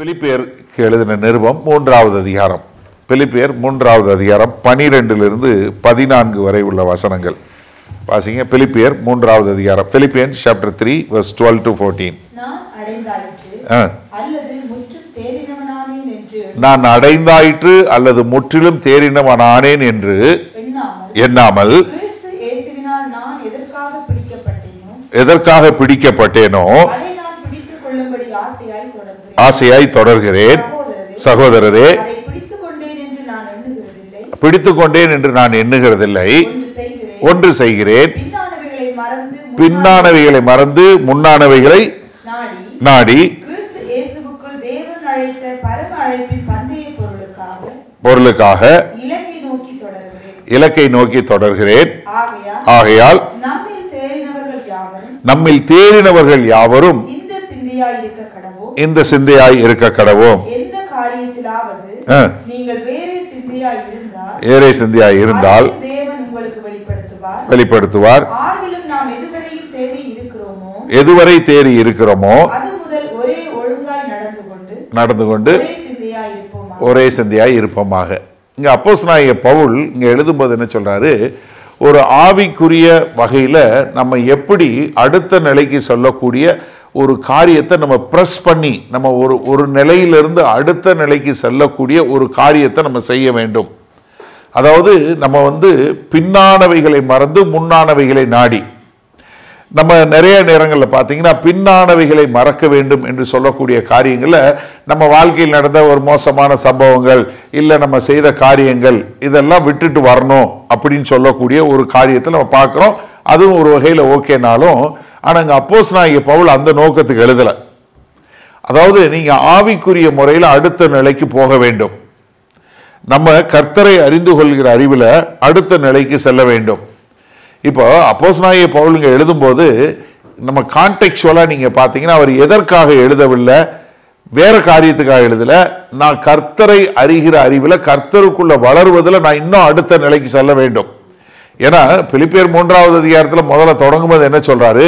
பிலிப்பியருக்கு எழுதின நிருபம் 3வது அதிகாரம். பிலிப்பியர் 3வது அதிகாரம் 12 14 வரை உள்ள வசனங்கள் வாசிங்க. பிலிப்பியர் 3வது அதிகாரம். Philippians chapter 3 verse 12 to 14. நான் அடைந்தாயிற்று அல்லது முற்றிலும் தேறினவனானேன் என்று எண்ணாமல் எதற்காக பிடிக்கப்பட்டேனோ ஆசையாய் தொடர்கிறேன். சகோதரரே, பிடித்துக் கொண்டேன் என்று நான் எண்ணுகிறதில்லை, ஒன்று செய்கிறேன், பின்னானவைகளை மறந்து முன்னானவைகளை நாடி பொருளுக்காக இலக்கை நோக்கி தொடர்கிறேன். ஆகையால் நம்மில் தேறினவர்கள் யாவரும் இந்த சிந்தையாய் இருக்க கடவோம். வேறே சிந்தையாய் இருந்தால் வெளிப்படுத்துவார். எதுவரை தேறி இருக்கிறோமோ நடந்து கொண்டு ஒரே சிந்தையாய் இருப்போமாக. இங்க அப்போஸ்தலனாகிய பவுல் இங்க எழுதும்போது என்ன சொல்றாரு, ஒரு ஆவிக்குரிய வகையில நம்ம எப்படி அடுத்த நிலைக்கு சொல்லக்கூடிய ஒரு காரியத்தை நம்ம பிரஸ் பண்ணி நம்ம ஒரு நிலையிலிருந்து அடுத்த நிலைக்கு செல்லக்கூடிய ஒரு காரியத்தை நம்ம செய்ய வேண்டும். அதாவது நம்ம பின்னானவைகளை மறந்து முன்னானவைகளை நாடி, நம்ம நிறைய நேரங்களில் பார்த்தீங்கன்னா பின்னானவைகளை மறக்க வேண்டும் என்று சொல்லக்கூடிய காரியங்களை நம்ம வாழ்க்கையில் நடந்த ஒரு மோசமான சம்பவங்கள் இல்லை நம்ம செய்த காரியங்கள் இதெல்லாம் விட்டுட்டு வரணும் அப்படின்னு சொல்லக்கூடிய ஒரு காரியத்தை நம்ம பார்க்குறோம். அதுவும் ஒரு வகையில் ஓகேனாலும், ஆனால் இங்கே அப்போஸ்தலனாகிய பவுல் அந்த நோக்கத்துக்கு எழுதலை. அதாவது நீங்கள் ஆவிக்குரிய முறையில் அடுத்த நிலைக்கு போக வேண்டும். நம்ம கர்த்தரை அறிந்து கொள்கிற அறிவில் அடுத்த நிலைக்கு செல்ல வேண்டும். இப்போ அப்போஸ்தலனாகிய பவுல் இங்கே எழுதும்போது நம்ம கான்டெக்சுவலாக நீங்கள் பார்த்தீங்கன்னா அவர் எதற்காக எழுதவில்லை, வேற காரியத்துக்காக எழுதலை. நான் கர்த்தரை அறிகிற அறிவில் கர்த்தருக்குள்ள வளருவதில் நான் இன்னும் அடுத்த நிலைக்கு செல்ல வேண்டும். ஏன்னா பிலிப்பியர் 3வது அதிகாரத்தில் முதல்ல தொடங்கும்போது என்ன சொல்றாரு,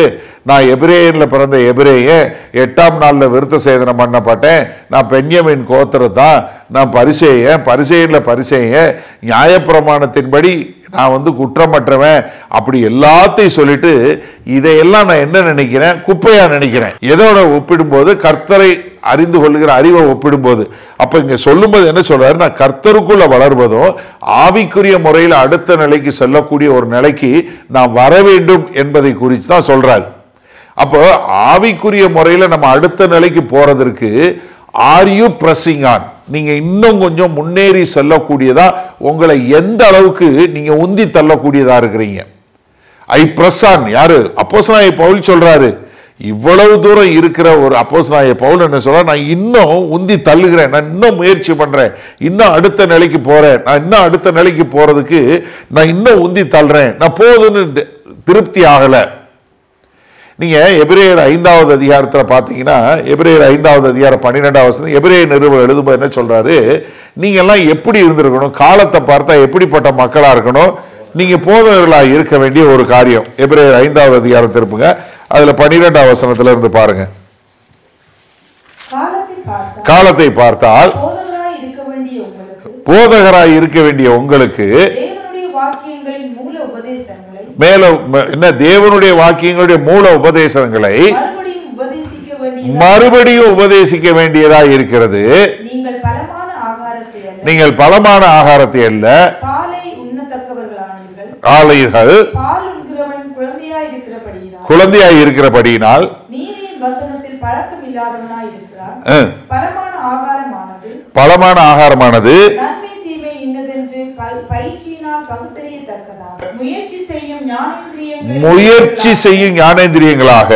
நான் எபிரேயன்ல பிறந்த எபிரேயன், 8ஆம் நாளில் விருத்த சேதனம் பண்ணப்பட்டேன், நான் பென்யமீன் கோத்திரத்தான், நான் பரிசேயன்ல பரிசேயன், நியாயப்பிரமாணத்தின்படி நான் குற்றமற்றவன், அப்படி எல்லாத்தையும் சொல்லிட்டு இதையெல்லாம் நான் என்ன நினைக்கிறேன், குப்பையா நினைக்கிறேன். எதோட ஒப்பிடும்போது கர்த்தரை அறிந்து கொள்ளுகிற அறிவை ஒப்பிடும்போது. அப்ப இங்க சொல்லும்போது என்ன சொல்றாரு, நான் கர்த்தருக்குள்ள வளர்வதும் ஆவிக்குரிய முறையில் அடுத்த நிலைக்கு செல்லக்கூடிய ஒரு நிலைக்கு நான் வர வேண்டும் என்பதை குறித்து தான் சொல்றாரு. அப்போ ஆவிக்குரிய முறையில் நம்ம அடுத்த நிலைக்கு போறதற்கு ஆர் யூ பிரஸிங் ஆன், நீங்க இன்னும் கொஞ்சம் முன்னேறி செல்லக்கூடியதா, உங்களை எந்த அளவுக்கு நீங்க உந்தி தள்ளக்கூடியதா இருக்கிறீங்க. ஐ பிரஸ் ஆன். யாரு? அப்போஸ்தலனாகிய பவுல் சொல்றாரு. இவ்வளவு தூரம் இருக்கிற ஒரு அப்போஸ்தலனாகிய பவுல் என்ன சொல்ற, நான் இன்னும் உந்தி தள்ளுகிறேன், நான் இன்னும் முயற்சி பண்றேன், இன்னும் அடுத்த நிலைக்கு போறேன், நான் இன்னும் அடுத்த நிலைக்கு போறதுக்கு நான் இன்னும் உந்தி தள்ளுறேன், நான் போதுன்னு திருப்தி ஆகல. நீங்க எபிரேயர் 5வது அதிகாரத்தில் பார்த்தீங்கன்னா, எபிரேயர் 5வது அதிகாரம் 12வது வசனம் எபிரேயர் நிருபம் எழுதும்போது என்ன சொல்றாரு, நீங்க எல்லாம் எப்படி இருந்திருக்கணும், காலத்தை பார்த்தா எப்படிப்பட்ட மக்களா இருக்கணும், நீங்க போதகர்களாக இருக்க வேண்டிய ஒரு காரியம். எபிரேயர் 5வது அதிகாரம் திருப்புங்க, அதுல 12வது வசனத்துல இருந்து பாருங்க. காலத்தை பார்த்தால் போதகராய் இருக்க வேண்டிய உங்களுக்கு என்ன, தேவனுடைய வாக்கியங்களுடைய மூல உபதேசங்களை மறுபடியும் உபதேசிக்க வேண்டியதாக இருக்கிறது. நீங்கள் பலமான ஆகாரத்தை அல்ல, ஆலைகள் குழந்தையாய் இருக்கிறபடியினால் பலமான ஆகாரமானது முயற்சி செய்யும் ஞானேந்திரியங்களாக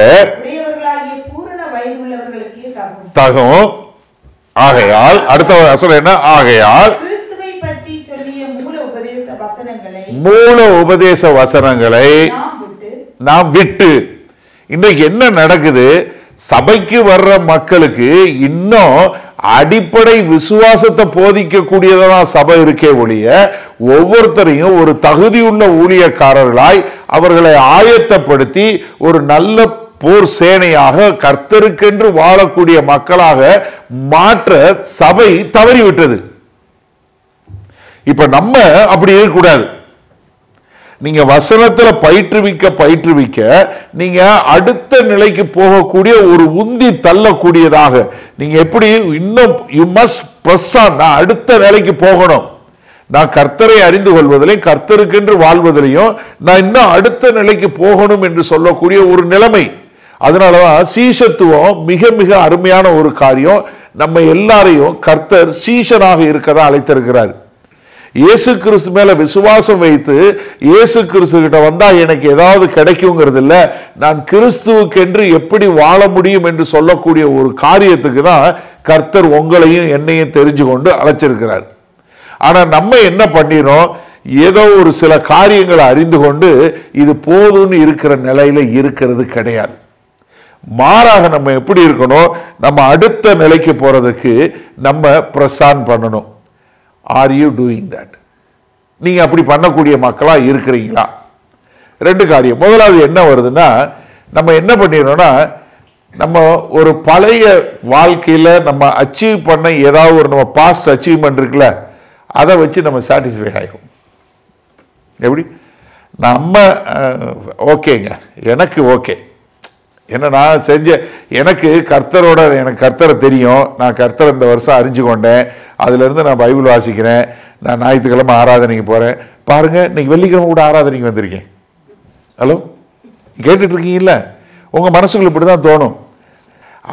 தகும். ஆகையால் அடுத்த வசனம் என்ன, ஆகையால் மூல உபதேச வசனங்களை நாம் விட்டு. இன்றைக்கு என்ன நடக்குது, சபைக்கு வர்ற மக்களுக்கு இன்னும் அடிப்படை விசுவாசத்தை போதிக்கக்கூடியதான் சபை இருக்கே ஒழிய ஒவ்வொருத்தரையும் ஒரு தகுதியுள்ள ஊழியக்காரர்களாய் அவர்களை ஆயத்தப்படுத்தி ஒரு நல்ல போர் சேனையாக கர்த்தருக்கென்று வாழக்கூடிய மக்களாக மாற்ற சபை தவறிவிட்டது. இப்ப நம்ம அப்படி இருக்கக்கூடாது. நீங்க வசனத்துல பயிற்றுவிக்க நீங்க அடுத்த நிலைக்கு போகக்கூடிய ஒரு உந்தி தள்ளக்கூடியதாக நீங்க எப்படி இன்னும் யூ மஸ்ட் பிரஸ் ஆன். நான் அடுத்த நிலைக்கு போகணும், நான் கர்த்தரை அறிந்து கொள்வதிலையும் கர்த்தருக்கென்று வாழ்வதிலையும் நான் இன்னும் அடுத்த நிலைக்கு போகணும் என்று சொல்லக்கூடிய ஒரு நிலைமை. அதனாலதான் சீஷத்துவம் மிக மிக அருமையான ஒரு காரியம். நம்ம எல்லாரையும் கர்த்தர் சீஷனாக இருக்கதான் அழைத்திருக்கிறார். இயேசு கிறிஸ்து மேல விசுவாசம் வைத்து இயேசு கிறிஸ்து கிட்ட வந்தா எனக்கு ஏதாவது கிடைக்குங்கிறது இல்ல, நான் கிறிஸ்துவுக்கென்று எப்படி வாழ முடியும் என்று சொல்லக்கூடிய ஒரு காரியத்துக்கு தான் கர்த்தர் உங்களையும் என்னையும் தெரிஞ்சு கொண்டு அழைச்சிருக்கிறார். ஆனா நம்ம என்ன பண்ணிரோம், ஏதோ ஒரு சில காரியங்களை அறிந்து கொண்டு இது போதும்னு இருக்கிற நிலையில இருக்கிறது கிடையாது. மாறாக நம்ம எப்படி இருக்கணும், நம்ம அடுத்த நிலைக்கு போறதுக்கு நம்ம பிரசான் பண்ணணும். Are you doing that? நீங்க அப்படி பண்ணக்கூடிய மக்களா இருக்கிறீங்களா? ரெண்டு காரியம். முதலாவது என்ன வருதுன்னா, நம்ம என்ன பண்ணிடுறோம்னா, நம்ம ஒரு பழைய வாழ்க்கையில நம்ம அச்சீவ் பண்ண ஏதாவது ஒரு நம்ம பாஸ்ட் அச்சீவ்மெண்ட் இருக்குல்ல, அதை வச்சு நம்ம சாட்டிஸ்ஃபை ஆகும். எப்படி நம்ம ஓகேங்க, எனக்கு ஓகே, என்ன நான் செஞ்ச, எனக்கு கர்த்தரோட, எனக்கு கர்த்தரை தெரியும், நான் கர்த்தரை இந்த வருஷம் அறிஞ்சு கொண்டேன், அதுலேருந்து நான் பைபிள் வாசிக்கிறேன், நான் ஞாயிற்றுக்கிழமை ஆராதனைக்கு போகிறேன். பாருங்கள், இன்னைக்கு வெள்ளிக்கிழமை கூட ஆராதனைக்கு வந்திருக்கேன். ஹலோ, கேட்டுட்டு இருக்கீங்கல்ல? உங்கள் மனசுக்குள்ள இப்படி தான் தோணும்,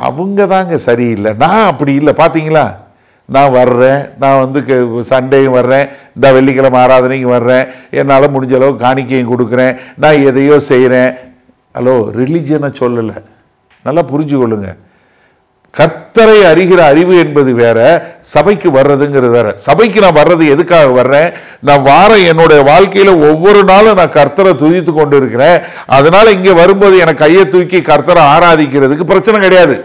அவங்க தாங்க சரியில்லை, நான் அப்படி இல்லை. பார்த்தீங்களா, நான் வர்றேன், நான் வந்து சண்டேயும் வர்றேன், இந்த வெள்ளிக்கிழமை ஆராதனைக்கு வர்றேன், என்னால் முடிஞ்ச அளவு காணிக்கையும் கொடுக்குறேன், நான் எதையோ செய்கிறேன். ஹலோ, ரிலிஜனை சொல்லலை, நல்லா புரிஞ்சு கொள்ளுங்க. கர்த்தரை அறிகிற அறிவு என்பது வேற, சபைக்கு வர்றதுங்கிறது வேற. சபைக்கு நான் வர்றது எதுக்காக வர்றேன், நான் வாரம் என்னுடைய வாழ்க்கையில ஒவ்வொரு நாளும் நான் கர்த்தரை துதித்து கொண்டு இருக்கிறேன். அதனால இங்க வரும்போது எனக்கு கையை தூக்கி கர்த்தரை ஆராதிக்கிறதுக்கு பிரச்சனை கிடையாது.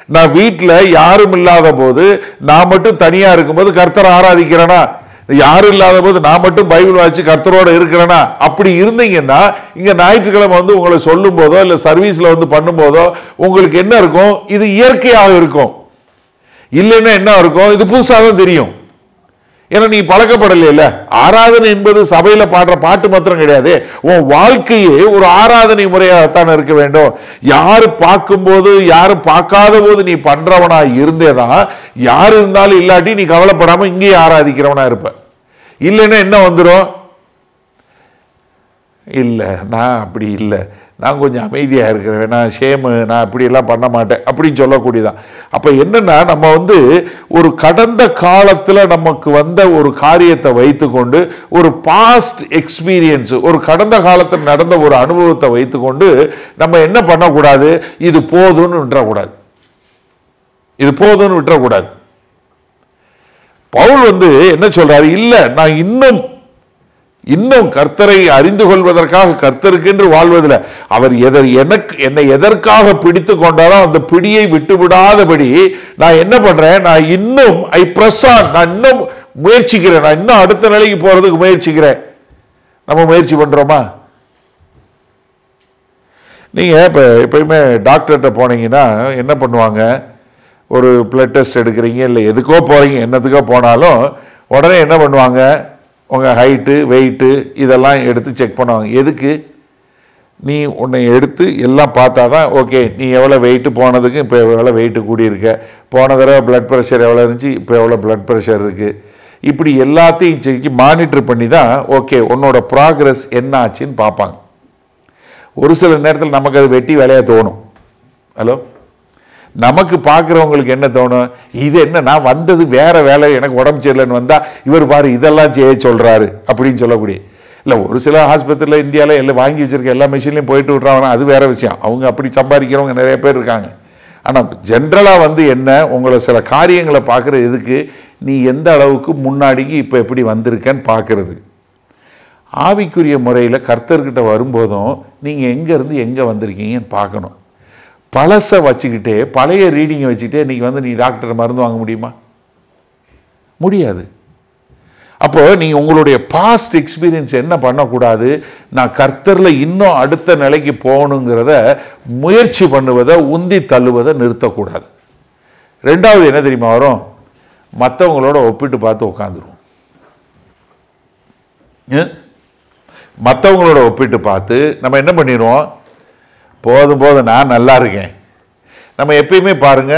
நான் வீட்டில் யாரும் இல்லாத போது, நான் மட்டும் தனியா இருக்கும்போது கர்த்தரை ஆராதிக்கிறேனா, யாரும் இல்லாத போது நான் மட்டும் பைபிள் வாசிச்சு கர்த்தரோட இருக்கிறேனா, அப்படி இருந்தீங்கன்னா இங்க ஞாயிற்றுக்கிழமை வந்து உங்களை சொல்லும் போதோ இல்ல சர்வீஸ்ல வந்து பண்ணும் போதோ உங்களுக்கு என்ன இருக்கும், இது இயற்கையாக இருக்கும். இல்லைன்னா என்ன இருக்கும், இது புதுசாக தெரியும். ஏன்னா நீ பழக்கப்படல. ஆராதனை என்பது சபையில பாடுற பாட்டு மாத்திரம் கிடையாது, உன் வாழ்க்கையே ஒரு ஆராதனை முறையாகத்தான் இருக்க வேண்டும். யாரு பார்க்கும்போது யாரும் பார்க்காத போது நீ பண்றவனா இருந்தேதான், யாரு இருந்தாலும் இல்லாட்டி நீ கவலைப்படாம இங்கேயே ஆராதிக்கிறவனா இருப்ப. இல்லைன்னா என்ன வந்துடும், இல்லை நான் அப்படி இல்லை, நான் கொஞ்சம் அமைதியாக இருக்கிறேன், நான் ஷேமு, நான் அப்படியெல்லாம் பண்ண மாட்டேன் அப்படின்னு சொல்லக்கூடியதான். அப்போ என்னன்னா, நம்ம வந்து ஒரு கடந்த காலத்தில் நமக்கு வந்த ஒரு காரியத்தை வைத்துக்கொண்டு, ஒரு பாஸ்ட் எக்ஸ்பீரியன்ஸ், ஒரு கடந்த காலத்தில் நடந்த ஒரு அனுபவத்தை வைத்துக்கொண்டு நம்ம என்ன பண்ணக்கூடாது, இது போதும்னு விட்டுறக்கூடாது, இது போதும்னு விட்டுறக்கூடாது. பவுல் வந்து என்ன சொல்றாரு, இல்லை நான் இன்னும் கர்த்தரை அறிந்து கொள்வதற்காக கர்த்தருக்கென்று வாழ்வதில்லை. அவர் என்னை எதற்காக பிடித்து கொண்டாரோ அந்த பிடியை விட்டு விடாதபடி நான் என்ன பண்றேன், நான் இன்னும் நான் இன்னும் முயற்சிக்கிறேன், நான் இன்னும் அடுத்த நிலைக்கு போறதுக்கு முயற்சிக்கிறேன். நம்ம முயற்சி பண்றோமா? நீங்க எப்பயுமே டாக்டர்கிட்ட போனீங்கன்னா என்ன பண்ணுவாங்க, ஒரு பிளட் டெஸ்ட் எடுக்கிறீங்க, இல்லை எதுக்கோ போறீங்க, என்னத்துக்கோ போனாலும் உடனே என்ன பண்ணுவாங்க, உங்கள் ஹைட்டு வெயிட்டு இதெல்லாம் எடுத்து செக் பண்ணுவாங்க. எதுக்கு, நீ உன்னை எடுத்து எல்லாம் பார்த்தா தான் ஓகே, நீ எவ்வளோ வெயிட்டு போனதுக்கு இப்போ எவ்வளோ வெயிட்டு கூடியிருக்க, போன தடவை பிளட் ப்ரெஷர் எவ்வளோ இருந்துச்சு, இப்போ எவ்வளோ பிளட் ப்ரெஷர் இருக்குது, இப்படி எல்லாத்தையும் செக் மானிட்டர் பண்ணி தான் ஓகே உன்னோட ப்ராக்ரஸ் என்ன ஆச்சுன்னு பார்ப்பாங்க. ஒரு சில நேரத்தில் நமக்கு அது வெட்டி வேலையாக தோணும். ஹலோ, நமக்கு பார்க்குறவங்களுக்கு என்ன தோணும், இது என்ன நான் வந்தது வேற வேலை, எனக்கு உடம்பு சரியில்லைன்னு வந்தால் இவர் பாரு இதெல்லாம் செய்ய சொல்கிறாரு அப்படின்னு சொல்லக்கூடிய. இல்லை, ஒரு சில ஆஸ்பத்திரியில் இந்தியாவில் எல்லாம் வாங்கி வச்சுருக்க எல்லா மிஷின்லையும் போயிட்டு விட்றாங்கன்னா அது வேற விஷயம், அவங்க அப்படி சம்பாதிக்கிறவங்க நிறைய பேர் இருக்காங்க. ஆனால் ஜென்ரலாக வந்து என்ன, உங்களை சில காரியங்களை பார்க்குற எதுக்கு, நீ எந்த அளவுக்கு முன்னாடிக்கு இப்போ எப்படி வந்திருக்கேன்னு பார்க்குறது. ஆவிக்குரிய முறையில் கர்த்தர்கிட்ட வரும்போதும் நீங்கள் எங்கேருந்து எங்கே வந்திருக்கீங்கன்னு பார்க்கணும். பழசை வச்சுக்கிட்டே, பழைய ரீடிங்கை வச்சுக்கிட்டே இன்றைக்கி வந்து நீ டாக்டர் மருந்து வாங்க முடியுமா? முடியாது. அப்போ நீங்க உங்களுடைய பாஸ்ட் எக்ஸ்பீரியன்ஸ் என்ன பண்ணக்கூடாது, நான் கர்த்தர்ல இன்னும் அடுத்த நிலைக்கு போகணுங்கிறத முயற்சி பண்ணுவதை உந்தி தள்ளுவதை நிறுத்தக்கூடாது. ரெண்டாவது என்ன தெரியுமா வரும், மற்றவங்களோட ஒப்பிட்டு பார்த்து உட்காந்துருவோம். மற்றவங்களோட ஒப்பிட்டு பார்த்து நம்ம என்ன பண்ணிடுவோம், போதும் போதும் நான் நல்லா இருக்கேன். நம்ம எப்பயுமே பாருங்க,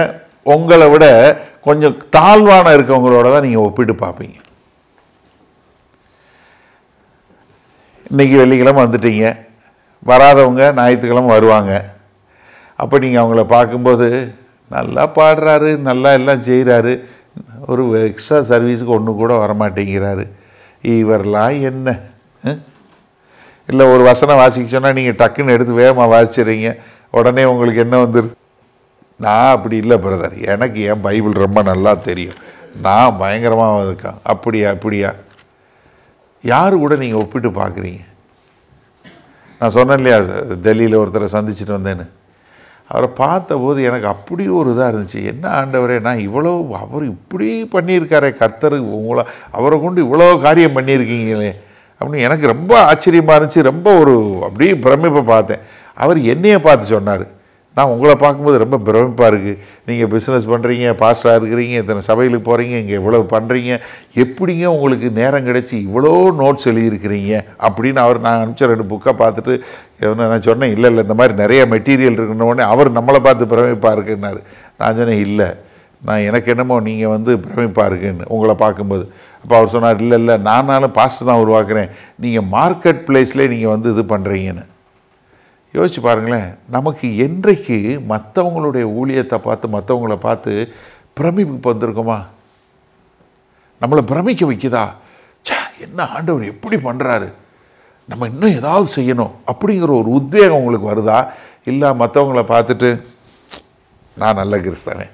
உங்களை விட கொஞ்சம் தாழ்வான இருக்கவங்களோட தான் நீங்கள் ஒப்பிட்டு பார்ப்பீங்க. இன்றைக்கி வெள்ளிக்கிழமை வந்துட்டீங்க, வராதவங்க ஞாயிற்றுக்கிழமை வருவாங்க. அப்போ நீங்கள் அவங்கள பார்க்கும்போது நல்லா பாடுறாரு, நல்லா எல்லாம் செய்கிறாரு, ஒரு எக்ஸ்ட்ரா சர்வீஸுக்கு ஒன்று கூட வரமாட்டேங்கிறாரு, இவரெலாம் என்ன. இல்லை ஒரு வசனம் வாசிக்க சொன்னால் நீங்கள் டக்குன்னு எடுத்து வேகமாக வாசிச்சிடுறீங்க, உடனே உங்களுக்கு என்ன வந்துடுது. நான் அப்படி இல்லை பிரதர், எனக்கு என் பைபிள் ரொம்ப நல்லா தெரியும், நான் பயங்கரமாக இருக்கேன். அப்படியா அப்படியா, யார் கூட நீங்கள் ஒப்பிட்டு பார்க்குறீங்க? நான் சொன்னேன் இல்லையா, டெல்லியில் ஒருத்தரை சந்திச்சுட்டு வந்தேன்னு, அவரை பார்த்தபோது எனக்கு அப்படி ஒரு இதாக இருந்துச்சு. என்ன ஆண்டவரே, நான் இவ்வளோ அவர் இப்படி பண்ணியிருக்காரே கர்த்தர், உங்களை அவரை கொண்டு இவ்வளோ காரியம் பண்ணியிருக்கீங்களே அப்படின்னு எனக்கு ரொம்ப ஆச்சரியமாக இருந்துச்சு. ரொம்ப ஒரு அப்படியே பிரமிப்பை பார்த்தேன். அவர் என்னையை பார்த்து சொன்னார், நான் உங்களை பார்க்கும்போது ரொம்ப பிரமிப்பாக இருக்குது, நீங்கள் பிஸ்னஸ் பண்ணுறீங்க, பாஸ்டராக இருக்கிறீங்க, இத்தனை சபைகளுக்கு போகிறீங்க, இங்கே இவ்வளோ பண்ணுறீங்க, எப்படிங்க உங்களுக்கு நேரம் கிடச்சி இவ்வளோ நோட்ஸ் எழுதியிருக்கிறீங்க அப்படின்னு அவர், நான் அனுப்பிச்ச 2 புக்கை பார்த்துட்டு நான் சொன்னேன், இல்லை இந்த மாதிரி நிறைய மெட்டீரியல் இருக்குன்னொடனே அவர் நம்மளை பார்த்து பிரமிப்பாக இருக்குன்னாரு. நான் சொன்னேன், இல்லை நான் எனக்கு என்னமோ நீங்கள் பிரமிப்பாக இருக்குன்னு உங்களை பார்க்கும்போது. அப்போ அவர் சொன்னார், இல்லை நானாலும் பாஸ்ட் தான் உருவாக்குறேன், நீங்கள் மார்க்கெட் பிளேஸ்லேயே நீங்கள் இது பண்ணுறீங்கன்னு. யோசிச்சு பாருங்களேன், நமக்கு என்றைக்கு மற்றவங்களுடைய ஊழியத்தை பார்த்து மற்றவங்கள பார்த்து பிரமிப்பு வந்திருக்குமா? நம்மளை பிரமிக்க வைக்குதா? என்ன ஆண்டவர் எப்படி பண்ணுறாரு, நம்ம இன்னும் ஏதாவது செய்யணும் அப்படிங்கிற ஒரு உத்வேகம் உங்களுக்கு வருதா? இல்லை மற்றவங்கள பார்த்துட்டு நான் நல்ல கிறிஸ்தவன்,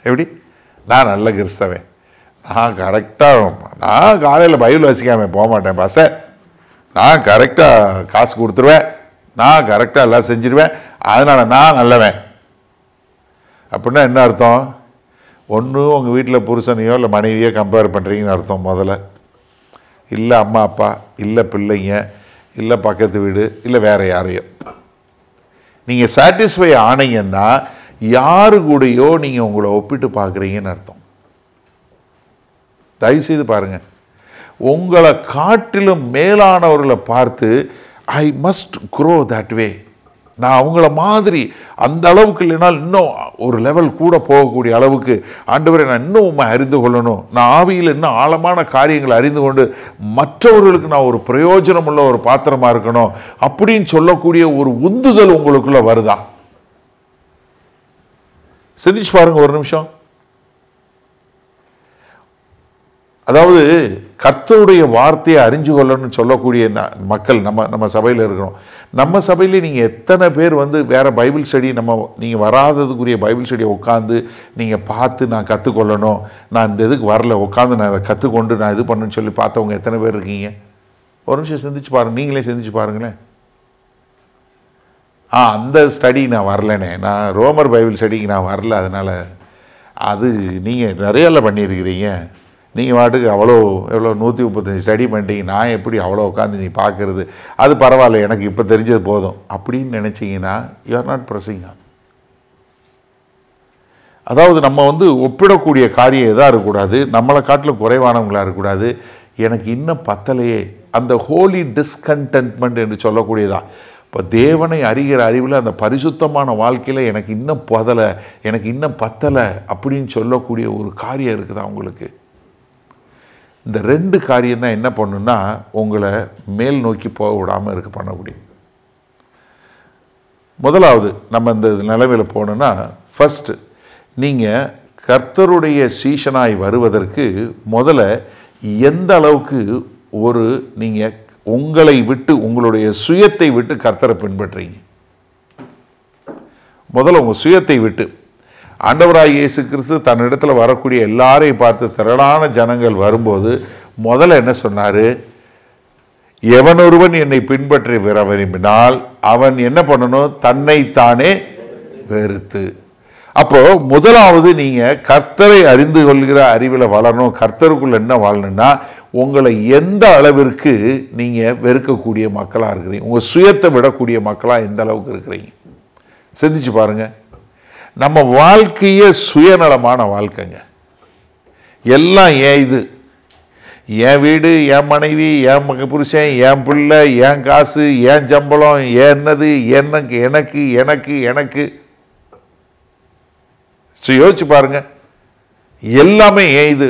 எப்படி நான் நல்ல கிறிஸ்தவன், நான் கரெக்டாக, நான் காலையில் பைபிள் வாசிக்காமல் போக மாட்டேன் பாஸ்டர், நான் கரெக்டாக காசு கொடுத்துருவேன், நான் கரெக்டாக எல்லாம் செஞ்சிருவேன், அதனால் நான் நல்லவன் அப்படின்னா என்ன அர்த்தம்? ஒன்று உங்கள் வீட்டில் புருஷனையோ இல்லை மனைவியோ கம்பேர் பண்ணுறீங்கன்னு அர்த்தம் முதல்ல. இல்லை அம்மா அப்பா, இல்லை பிள்ளைங்க, இல்லை பக்கத்து வீடு, இல்லை வேறு யாரையோ. நீங்கள் சாட்டிஸ்ஃபை ஆனீங்கன்னா யாரு கூடயோ நீங்கள் உங்களை ஒப்பிட்டு பார்க்குறீங்கன்னு அர்த்தம். தயவுசெய்து பாருங்கள், உங்களை காட்டிலும் மேலானவர்களை பார்த்து I must grow that way, நான் அவங்கள மாதிரி அந்த அளவுக்கு இல்லைனால் இன்னும் ஒரு லெவல் கூட போகக்கூடிய அளவுக்கு ஆண்டவரை நான் இன்னும் உண்மை அறிந்து கொள்ளணும், நான் ஆவியில் இன்னும் ஆழமான காரியங்களை அறிந்து கொண்டு மற்றவர்களுக்கு நான் ஒரு பிரயோஜனம் உள்ள ஒரு பாத்திரமாக இருக்கணும் அப்படின்னு சொல்லக்கூடிய ஒரு உந்துதல் உங்களுக்குள்ள வருதா? சிந்திச்சு பாருங்க ஒரு நிமிஷம். அதாவது கர்த்தருடைய வார்த்தையை அறிஞ்சு கொள்ளணும்னு சொல்லக்கூடிய மக்கள் நம்ம சபையில் இருக்கிறோம். நம்ம சபையிலே நீங்கள் எத்தனை பேர் வேறு பைபிள் ஸ்டடி, நீங்கள் வராததுக்குரிய பைபிள் ஸ்டடியை உட்காந்து நீங்கள் பார்த்து நான் கற்றுக்கொள்ளணும், நான் இந்த இதுக்கு வரல, உட்காந்து நான் அதை கற்றுக்கொண்டு நான் இது பண்ணுன்னு சொல்லி பார்த்தவங்க எத்தனை பேர் இருக்கீங்க? ஒரு நிமிஷம் சிந்திச்சு பாருங்கள், நீங்களே சிந்திச்சு பாருங்களேன். அந்த ஸ்டடி நான் வரலனே, நான் ரோமர் பைபிள் ஸ்டடிக்கு நான் வரல, அதனால் அது நீங்கள் நிறைய பண்ணியிருக்கிறீங்க, நீங்கள் வாட்டுக்கு எவ்வளோ 135 ஸ்டடி பண்ணிட்டீங்க, நான் எப்படி அவ்வளோ உட்காந்து நீ பார்க்குறது, அது பரவாயில்ல, எனக்கு இப்போ தெரிஞ்சது போதும் அப்படின்னு நினச்சிங்கன்னா you are not freezing on. அதாவது நம்ம ஒப்பிடக்கூடிய காரியம் எதாக இருக்கக்கூடாது, நம்மளை காட்டிலும் குறைவானவங்களாக இருக்கக்கூடாது, எனக்கு இன்னும் பத்தலையே, அந்த ஹோலி டிஸ்கண்டென்ட்மெண்ட் என்று சொல்லக்கூடியதா. இப்போ தேவனை அறிகிற அறிவில் அந்த பரிசுத்தமான வாழ்க்கையில் எனக்கு இன்னும் பதலை, எனக்கு இன்னும் பத்தலை அப்படின்னு சொல்லக்கூடிய ஒரு காரியம் இருக்குதா உங்களுக்கு? இந்த 2 காரியம் தான் என்ன பண்ணுன்னா உங்களை மேல் நோக்கி போக விடாமல் இருக்க பண்ண முடியும். முதலாவது நம்ம இந்த நிலைமையில் போனோன்னா, ஃபஸ்ட்டு நீங்கள் கர்த்தருடைய சீஷனாய் வருவதற்கு முதல்ல எந்த அளவுக்கு நீங்கள் உங்களை விட்டு, உங்களுடைய சுயத்தை விட்டு கர்த்தரை பின்பற்றீங்க. முதல்ல உங்கள் சுயத்தை விட்டு. ஆண்டவராய் இயேசு கிறிஸ்து தன்னிடத்தில் வரக்கூடிய எல்லாரையும் பார்த்து திரளான ஜனங்கள் வரும்போது முதல்ல என்ன சொன்னார்? எவனொருவன் என்னை பின்பற்றி வர விரும்பினால் அவன் என்ன பண்ணணும்? தன்னைத்தானே வெறுத்து. அப்போ முதலாவது நீங்க கர்த்தரை அறிந்து கொள்கிற அறிவில் வளரணும். கர்த்தருக்குள்ள என்ன வாழணும்னா உங்களை எந்த அளவிற்கு நீங்கள் வெறுக்கக்கூடிய மக்களாக இருக்கிறீங்க, உங்கள் சுயத்தை விடக்கூடிய மக்களாக எந்த அளவுக்கு இருக்கிறீங்க சிந்திச்சு பாருங்க. நம்ம வாழ்க்கையே சுயநலமான வாழ்க்கைங்க. எல்லாம் ஏன் இது, என் வீடு, என் மனைவி, என் புருஷன், என் பிள்ளை, என் காசு, என் சம்பளம், என்னது, எனக்கு எனக்கு எனக்கு எனக்கு யோசிச்சு பாருங்க. எல்லாமே ஏன் இது.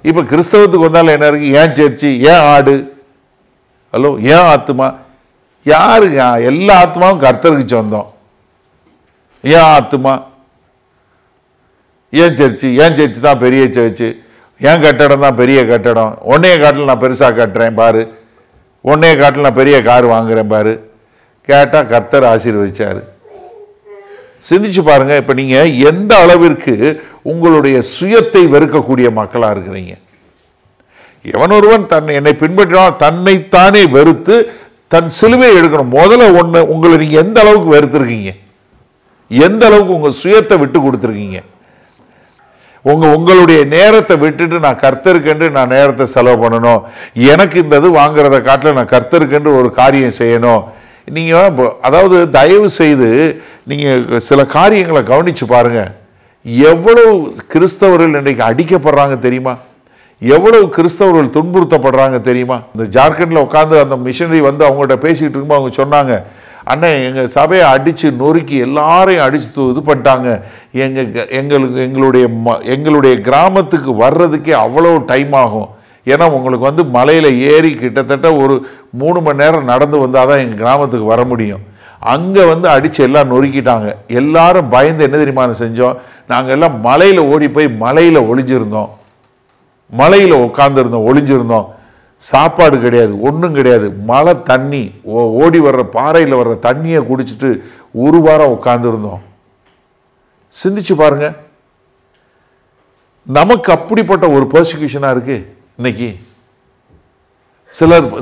இப்போ கிறிஸ்தவத்துக்கு வந்தாலும் என்ன இருக்கு, ஏன் சர்ச்சு, ஏன் ஆடு, ஹலோ ஏன் ஆத்மா, யாரு, எல்லா ஆத்மாவும் கர்த்தருக்கு சொந்தம். ஏன் ஆத்மா, ஏன் சர்ச்சு, ஏன் சர்ச்சு தான் பெரிய சர்ச்சு, ஏன் கட்டடம் தான் பெரிய கட்டடம், ஒன்னைய காட்டில் நான் பெருசாக கட்டுறேன் பாரு, ஒன்னைய காட்டில் நான் பெரிய கார் வாங்குறேன் பாரு. கேட்டால் கர்த்தர் ஆசீர்வதிச்சாரு. சிந்திச்சு பாருங்க. இப்போ நீங்கள் எந்த அளவிற்கு உங்களுடைய சுயத்தை வெறுக்கக்கூடிய மக்களாக இருக்கிறீங்க. எவன் ஒருவன் என்னை பின்பற்றினால் தன்னைத்தானே வெறுத்து தன் சிலுவையை எடுக்கணும். முதல்ல ஒன்று, உங்களை நீங்கள் எந்த அளவுக்கு வெறுத்துருக்கீங்க, எந்த அளவுக்கு உங்கள் சுயத்தை விட்டு கொடுத்துருக்கீங்க. உங்களுடைய நேரத்தை விட்டுட்டு நான் கர்த்தருக்கென்று நான் நேரத்தை செலவு பண்ணணும், எனக்கு இந்த இது வாங்குறத காட்டில் நான் கர்த்தருக்கென்று ஒரு காரியம் செய்யணும். நீங்கள் அதாவது தயவு செய்து நீங்கள் சில காரியங்களை கவனித்து பாருங்கள். எவ்வளவு கிறிஸ்தவர்கள் இன்றைக்கு அடிக்கப்படுறாங்க தெரியுமா, எவ்வளவு கிறிஸ்தவர்கள் துன்புறுத்தப்படுறாங்க தெரியுமா. இந்த ஜார்க்கண்டில் உட்காந்து அந்த மிஷனரி வந்து அவங்கள்ட்ட பேசிகிட்டு இருக்கும்போது அவங்க சொன்னாங்க, அண்ணன் எங்கள் சபையை அடித்து நொறுக்கி எல்லாரையும் அடித்து இது பண்ணிட்டாங்க, எங்களுடைய கிராமத்துக்கு வர்றதுக்கே அவ்வளோ டைம் ஆகும். ஏன்னா உங்களுக்கு வந்து மலையில் ஏறி கிட்டத்தட்ட ஒரு 3 மணி நேரம் நடந்து வந்தால் தான் எங்கள் கிராமத்துக்கு வர முடியும். அங்கே வந்து அடித்து எல்லாம் நொறுக்கிட்டாங்க. எல்லாரும் பயந்து என்ன தெரியுமா செஞ்சோம், நாங்கள் எல்லாம் மலையில் ஓடி போய் மலையில் ஒளிஞ்சிருந்தோம், மலையில் உட்காந்துருந்தோம், ஒளிஞ்சிருந்தோம். சாப்பாடு கிடையாது, ஒன்றும் கிடையாது. மழை தண்ணி ஓடி வர்ற பாறையில் வர்ற தண்ணியை குடிச்சிட்டு ஒரு வாரம் உட்காந்துருந்தோம். சிந்திச்சு பாருங்க. நமக்கு அப்படிப்பட்ட ஒரு பெர்சிக்யூஷனாக இருக்கு இன்னைக்கு.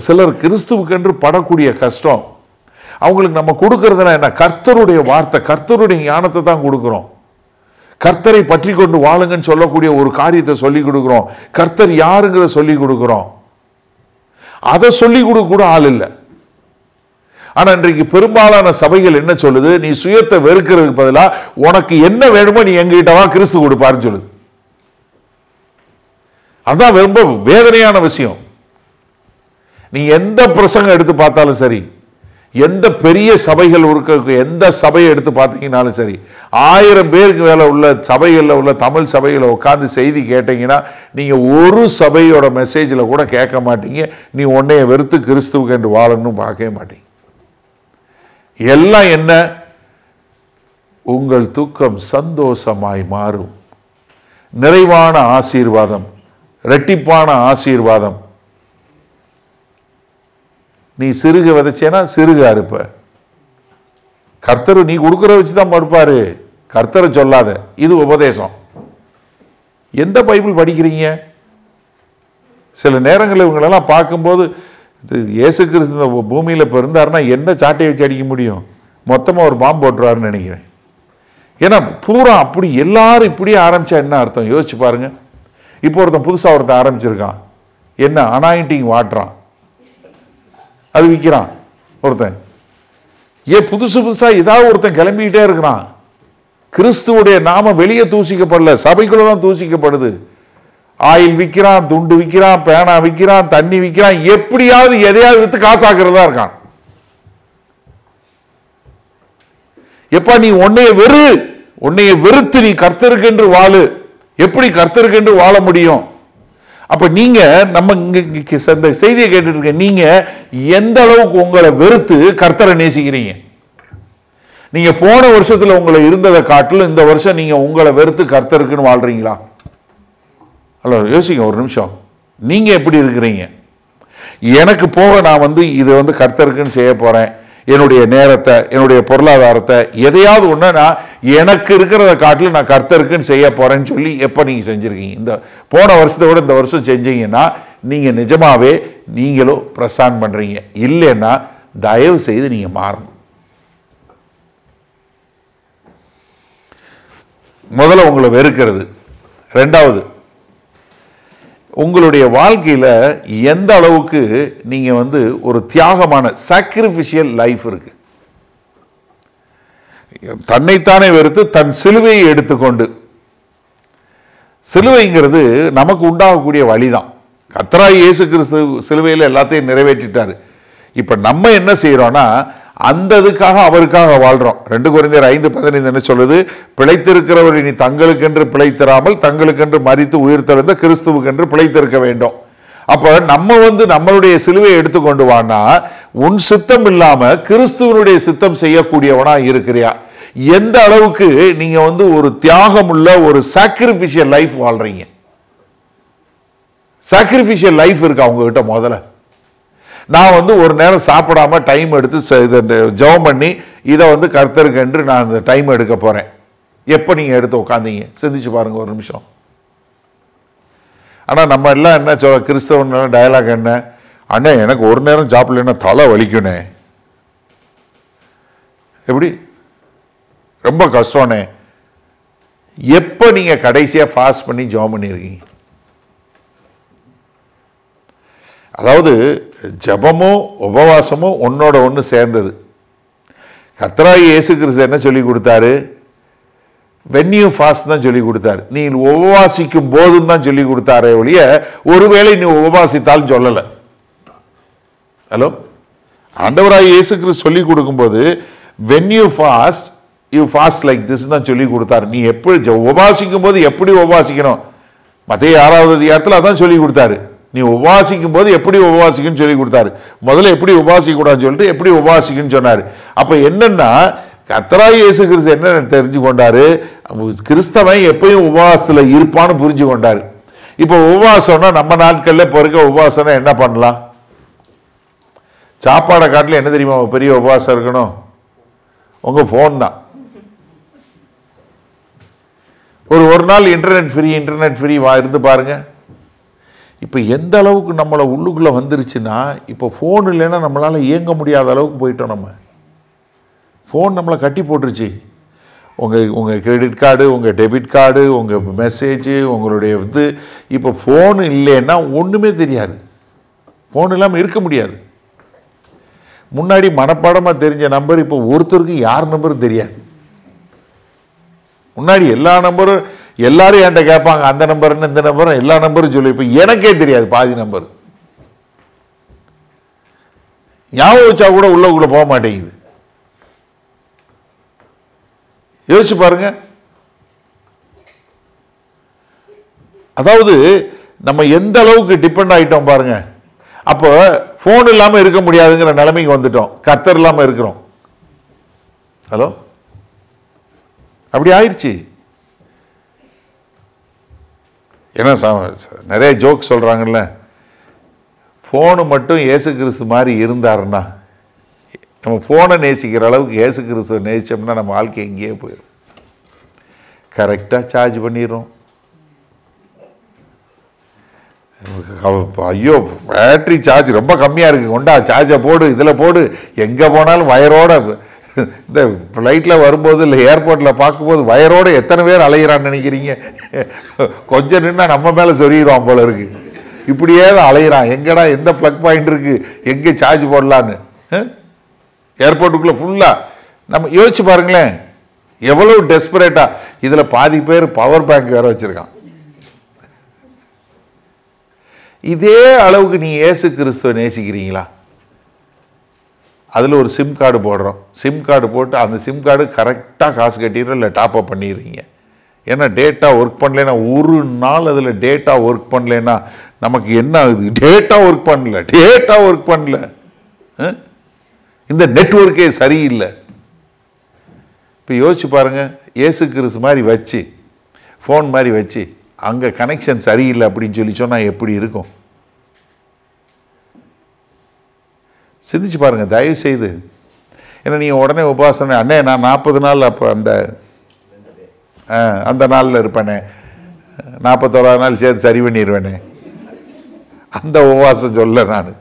சிலர் கிறிஸ்துவுக்கென்று படக்கூடிய கஷ்டம், அவங்களுக்கு நம்ம கொடுக்கறதுனா என்ன, கர்த்தருடைய வார்த்தை, கர்த்தருடைய ஞானத்தை தான் கொடுக்குறோம். கர்த்தரை பற்றி கொண்டு வாழுங்கன்னு சொல்லக்கூடிய ஒரு காரியத்தை சொல்லி கொடுக்குறோம். கர்த்தர் யாருங்கிற சொல்லி கொடுக்குறோம். அதை சொல்லி கொடுக்க கூட ஆள் இல்லை. ஆனா இன்றைக்கு பெரும்பாலான சபைகள் என்ன சொல்லுது, நீ சுயத்தை வெறுக்கிறதுக்கு பதிலாக உனக்கு என்ன வேணுமோ நீ எங்ககிட்ட வா, கிறிஸ்து கொடுப்பாருன்னு சொல்லுது. அதான் ரொம்ப வேதனையான விஷயம். நீ எந்த பிரசங்கம் எடுத்து பார்த்தாலும் சரி, எந்த பெரிய சபைகள் இருக்க எந்த சபையை எடுத்து பார்த்தீங்கன்னாலும் சரி, 1000 பேருக்கு மேல உள்ள சபைகளில் உள்ள தமிழ் சபைகளை உட்காந்து செய்தி கேட்டீங்கன்னா நீங்க ஒரு சபையோட மெசேஜில் கூட கேட்க மாட்டீங்க, நீ உன்னைய வெறுத்து கிறிஸ்துவுக்கு என்று வாழணும் பார்க்கவே மாட்டீங்க. எல்லாம் என்ன, உங்கள் துக்கம் சந்தோஷமாய் மாறும், நிறைவான ஆசீர்வாதம், இரட்டிப்பான ஆசீர்வாதம். நீ சிறுக விதைச்சேனா சிறுக அறுப்ப. கர்த்தர் நீ கொடுக்கிற வச்சுதான் மறுப்பாரு, கர்த்தரை சொல்லாத. இது உபதேசம். எந்த பைபிள் படிக்கிறீங்க? சில நேரங்களில் இவங்களெல்லாம் பார்க்கும்போது, இயேசு கிறிஸ்து இந்த பூமியில் இப்போ இருந்தாருன்னா என்ன சாட்டை வச்சு அடிக்க முடியும், மொத்தமாக ஒரு பாம்பு போட்டுருவாருன்னு நினைக்கிறேன். ஏன்னா பூரா அப்படி எல்லாரும் இப்படியே ஆரம்பிச்சா என்ன அர்த்தம் யோசிச்சு பாருங்க. இப்போ ஒருத்தன் ஆரம்பிச்சிருக்கான், என்ன அனாயிண்டிங் வாட்டுறான், அது விற்கிறான். ஒருத்தன் புதுசா ஏதாவது ஒருத்தன் கிளம்பிக்கிட்டே இருக்கிறான். கிறிஸ்துவுடைய நாம வெளியே தூசிக்கப்படல, சபைக்குள்ள தான் தூசிக்கப்படுது. ஆயில் விற்கிறான், துண்டு விற்கிறான், பேனா விற்கிறான், தண்ணி விற்கிறான், எப்படியாவது எதையாவது வித்து காசாக்குறதா இருக்கான். எப்ப நீ உன்னைய வெறுத்து நீ கர்த்தருக்கென்று வாழு. எப்படி கர்த்தருக்கென்று வாழ முடியும்? அப்ப நீங்க நம்ம இந்த செய்தியை கேட்டுட்டு இருக்க, நீங்க எந்த அளவுக்கு உங்களை வெறுத்து கர்த்தரை நேசிக்கிறீங்க? நீங்க போன வருஷத்துல உங்களை இருந்ததை காட்டிலும் இந்த வருஷம் நீங்க உங்களை வெறுத்து கர்த்தருக்குன்னு வாழ்றீங்களா? ஹலோ, யோசிங்க ஒரு நிமிஷம். நீங்க எப்படி இருக்கிறீங்க? எனக்கு போக நான் இது கர்த்தருக்குன்னு செய்ய போறேன், என்னுடைய நேரத்தை, என்னுடைய பொருளாதாரத்தை, எதையாவது ஒன்று நான் எனக்கு இருக்கிறத காட்டிலும் நான் கர்த்தருக்குன்னு செய்ய போறேன்னு சொல்லி எப்போ நீங்கள் செஞ்சுருக்கீங்க? இந்த போன வருஷத்தை விட இந்த வருஷம் செஞ்சீங்கன்னா நீங்கள் நிஜமாவே நீங்களும் பிரசான் பண்ணுறீங்க. இல்லைன்னா தயவு செய்து நீங்கள் மாறணும். முதல்ல உங்களை வெறுக்கிறது. ரெண்டாவது, உங்களுடைய வாழ்க்கையில் எந்த அளவுக்கு நீங்கள் ஒரு தியாகமான சாக்ரிஃபிஷியல் லைஃப் இருக்கு. தன்னைத்தானே வெறுத்து தன் சிலுவையை எடுத்துக்கொண்டு, சிலுவைங்கிறது நமக்கு உண்டாகக்கூடிய வழிதான். கர்த்தராகிய இயேசு கிறிஸ்து சிலுவையில் எல்லாத்தையும் நிறைவேற்றிட்டாரு. இப்போ நம்ம என்ன செய்யறோம்னா அந்த இதுக்காக அவருக்காக வாழ்றோம். 2 கொரிந்தியர் 5:15 என்ன சொல்லுது? பிழைத்திருக்கிறவர் இனி தங்களுக்கென்று பிழைத்திராமல் தங்களுக்கென்று மரித்து உயிர் தெழுந்த கிறிஸ்துவுக்கென்று பிழைத்திருக்க வேண்டும். அப்ப நம்ம நம்மளுடைய சிலுவையை எடுத்துக்கொண்டு வானா உன் சித்தம் இல்லாம கிறிஸ்துவனுடைய சித்தம் செய்யக்கூடியவனா இருக்கிறியா? எந்த அளவுக்கு நீங்க ஒரு தியாகம் உள்ள ஒரு சாக்ரிஃபிஷியல் லைஃப் வாழ்றீங்க? சாக்ரிஃபிஷியல் லைஃப் இருக்கு அவங்க கிட்ட. முதல்ல நான் ஒரு நேரம் சாப்பிடாம டைம் எடுத்து ஜெபம் பண்ணி இதை கர்த்தருக்கு என்று நான் அந்த டைம் எடுக்க போறேன். எப்போ நீங்க எடுத்து உட்காந்தீங்க? சிந்திச்சு பாருங்க ஒரு நிமிஷம். ஆனா நம்ம எல்லாம் என்ன சொல்ல, கிறிஸ்தவன் டயலாக் என்ன, அண்ணே எனக்கு ஒரு நேரம் சாப்பிடலன்னா தலை வலிக்குனே, எப்படி ரொம்ப கஷ்டம்னே. எப்போ நீங்க கடைசியா ஃபாஸ்ட் பண்ணி ஜெபம் பண்ணியிருக்கீங்க? அதாவது ஜெபமும் உபவாசமும் ஒன்னோட ஒன்று சேர்ந்தது. கர்த்தராகிய இயேசு கிறிஸ்து என்ன சொல்லி கொடுத்தாரு? வென் யூ ஃபாஸ்ட் தான் சொல்லி கொடுத்தாரு. நீ உபவாசிக்கும் போதும் தான் சொல்லி கொடுத்தாரே ஒழிய ஒருவேளை நீ உபவாசித்தால் சொல்லலை. ஹலோ, ஆண்டவராகிய இயேசு கிறிஸ்து சொல்லி கொடுக்கும்போது when you fast like this தான் சொல்லி கொடுத்தாரு. நீ எப்படி உபவாசிக்கும் போது எப்படி உபவாசிக்கணும், மத்தேயு 6வது அதிகாரத்தில் அதான் சொல்லி கொடுத்தாரு. நீ உபவாசிக்கும் போது எப்படி உபவாசிக்குன்னு சொல்லி கொடுத்தாரு. முதல்ல எப்படி உபவாசிக்க கூடாதுன்னு சொல்லிட்டு எப்படி உபவாசிக்குன்னு சொன்னாரு. அப்ப என்னன்னா கர்த்தராகிய இயேசு கிறிஸ்து என்ன தெரிஞ்சு கொண்டாரு? கிறிஸ்தவன் எப்பயும் உபவாசத்துல இருப்பான்னு புரிஞ்சு கொண்டாரு. இப்ப உபவாசம்னா நம்ம நாட்கள்ல இப்போ இருக்க உபவாசம்னா என்ன பண்ணலாம்? சாப்பாடை காட்டில என்ன தெரியுமா பெரிய உபவாசம் இருக்கணும்? உங்க போன் தான். ஒரு நாள் இன்டர்நெட் ஃப்ரீ இருந்து பாருங்க. இப்போ எந்த அளவுக்கு நம்மளை உள்ளுக்குள்ளே வந்துருச்சுன்னா, இப்போ ஃபோன் இல்லைன்னா நம்மளால் இயங்க முடியாத அளவுக்கு போயிட்டோம். நம்ம ஃபோன் நம்மளை கட்டி போட்டுருச்சு. உங்கள் கிரெடிட் கார்டு, உங்கள் டெபிட் கார்டு, உங்கள் மெசேஜு, உங்களுடைய இப்போ ஃபோன் இல்லைன்னா ஒன்றுமே தெரியாது. ஃபோன் இல்லாமல் இருக்க முடியாது. முன்னாடி மனப்பாடமாக தெரிஞ்ச நம்பர் இப்போ ஒருத்தருக்கு யார் நம்பரும் தெரியாது. முன்னாடி எல்லா நம்பரும் எல்லாரும் என்கிட்ட கேட்பாங்க, அந்த நம்பர் இந்த நம்பர் எல்லா நம்பரும் சொல்லி. இப்போ எனக்கே தெரியாது பாதி நம்பர். ஞாபகம் வச்சா கூட உள்ளக்குள்ள போக மாட்டேங்குது. யோசிச்சு பாருங்க. அதாவது நம்ம எந்த அளவுக்கு டிபெண்ட் ஆகிட்டோம் பாருங்க. அப்போ போன் இல்லாம இருக்க முடியாதுங்கிற நிலைமைக்கு வந்துட்டோம். கர்த்தர் இல்லாம இருக்கிறோம். ஹலோ, அப்படி ஆயிடுச்சு. ஏன்னா நிறைய ஜோக் சொல்றாங்கல்ல, போனு மட்டும் இயேசு கிறிஸ்து மாதிரி இருந்தாருன்னா, நம்ம போனை நேசிக்கிற அளவுக்கு இயேசு கிறிஸ்துவை நேசிச்சோம்னா நம்ம வாழ்க்கை எங்கேயே போயிடும். கரெக்டாக சார்ஜ் பண்ணிடுறோம். ஐயோ பேட்டரி சார்ஜ் ரொம்ப கம்மியாக இருக்குது, கொண்டா சார்ஜை போடு, இதில் போடு. எங்கே போனாலும் வயரோட, இந்த ஃப்ளைட்டில் வரும்போது இல்லை ஏர்போர்ட்டில் பார்க்கும்போது வயரோடு எத்தனை பேர் அலைகிறான்னு நினைக்கிறீங்க? கொஞ்சம் நின்னா நம்ம மேலே சொல்லிடுவான் போல இருக்கு. இப்படியே தான் அலைகிறான். எங்கடா எந்த ப்ளக் பாயிண்ட் இருக்கு, எங்கே சார்ஜ் போடலான்னு. ஏர்போர்ட்டுக்குள்ளே ஃபுல்லாக நம்ம யோசிச்சு பாருங்களேன், எவ்வளோ டெஸ்பரேட்டா. இதில் பாதி பேர் பவர் பேங்க் வேற வச்சிருக்கான். இதே அளவுக்கு நீ இயேசு கிறிஸ்துவை நேசிக்கிறீங்களா? அதில் ஒரு சிம் கார்டு போடுறோம். சிம் கார்டு போட்டு அந்த சிம் கார்டு கரெக்டாக காசு கட்டிடுறோம், இல்லை டாப்அப் பண்ணிடுறீங்க. ஏன்னா டேட்டா ஒர்க் பண்ணலைன்னா, ஒரு நாள் அதில் டேட்டா ஒர்க் பண்ணலைன்னா நமக்கு என்ன ஆகுது? டேட்டா ஒர்க் பண்ணல, இந்த நெட்வொர்க்கே சரியில்லை. இப்போ யோசிச்சு பாருங்க, இயேசு கிறிஸ்து மாதிரி வச்சு, ஃபோன் மாதிரி வச்சு, அங்கே கனெக்ஷன் சரியில்லை அப்படின்னு சொல்லி சொன்னால் எப்படி இருக்கும்? சிந்திச்சு பாருங்க தயவு செய்து. ஏன்னா நீங்கள் உடனே உபவாசம், அண்ணே நான் 40 நாள் அப்போ அந்த நாளில் இருப்பேனே, 41ஆவது நாள் சேர்த்து சரி பண்ணிடுவேனே, அந்த உபவாசம் சொல்ல நான்.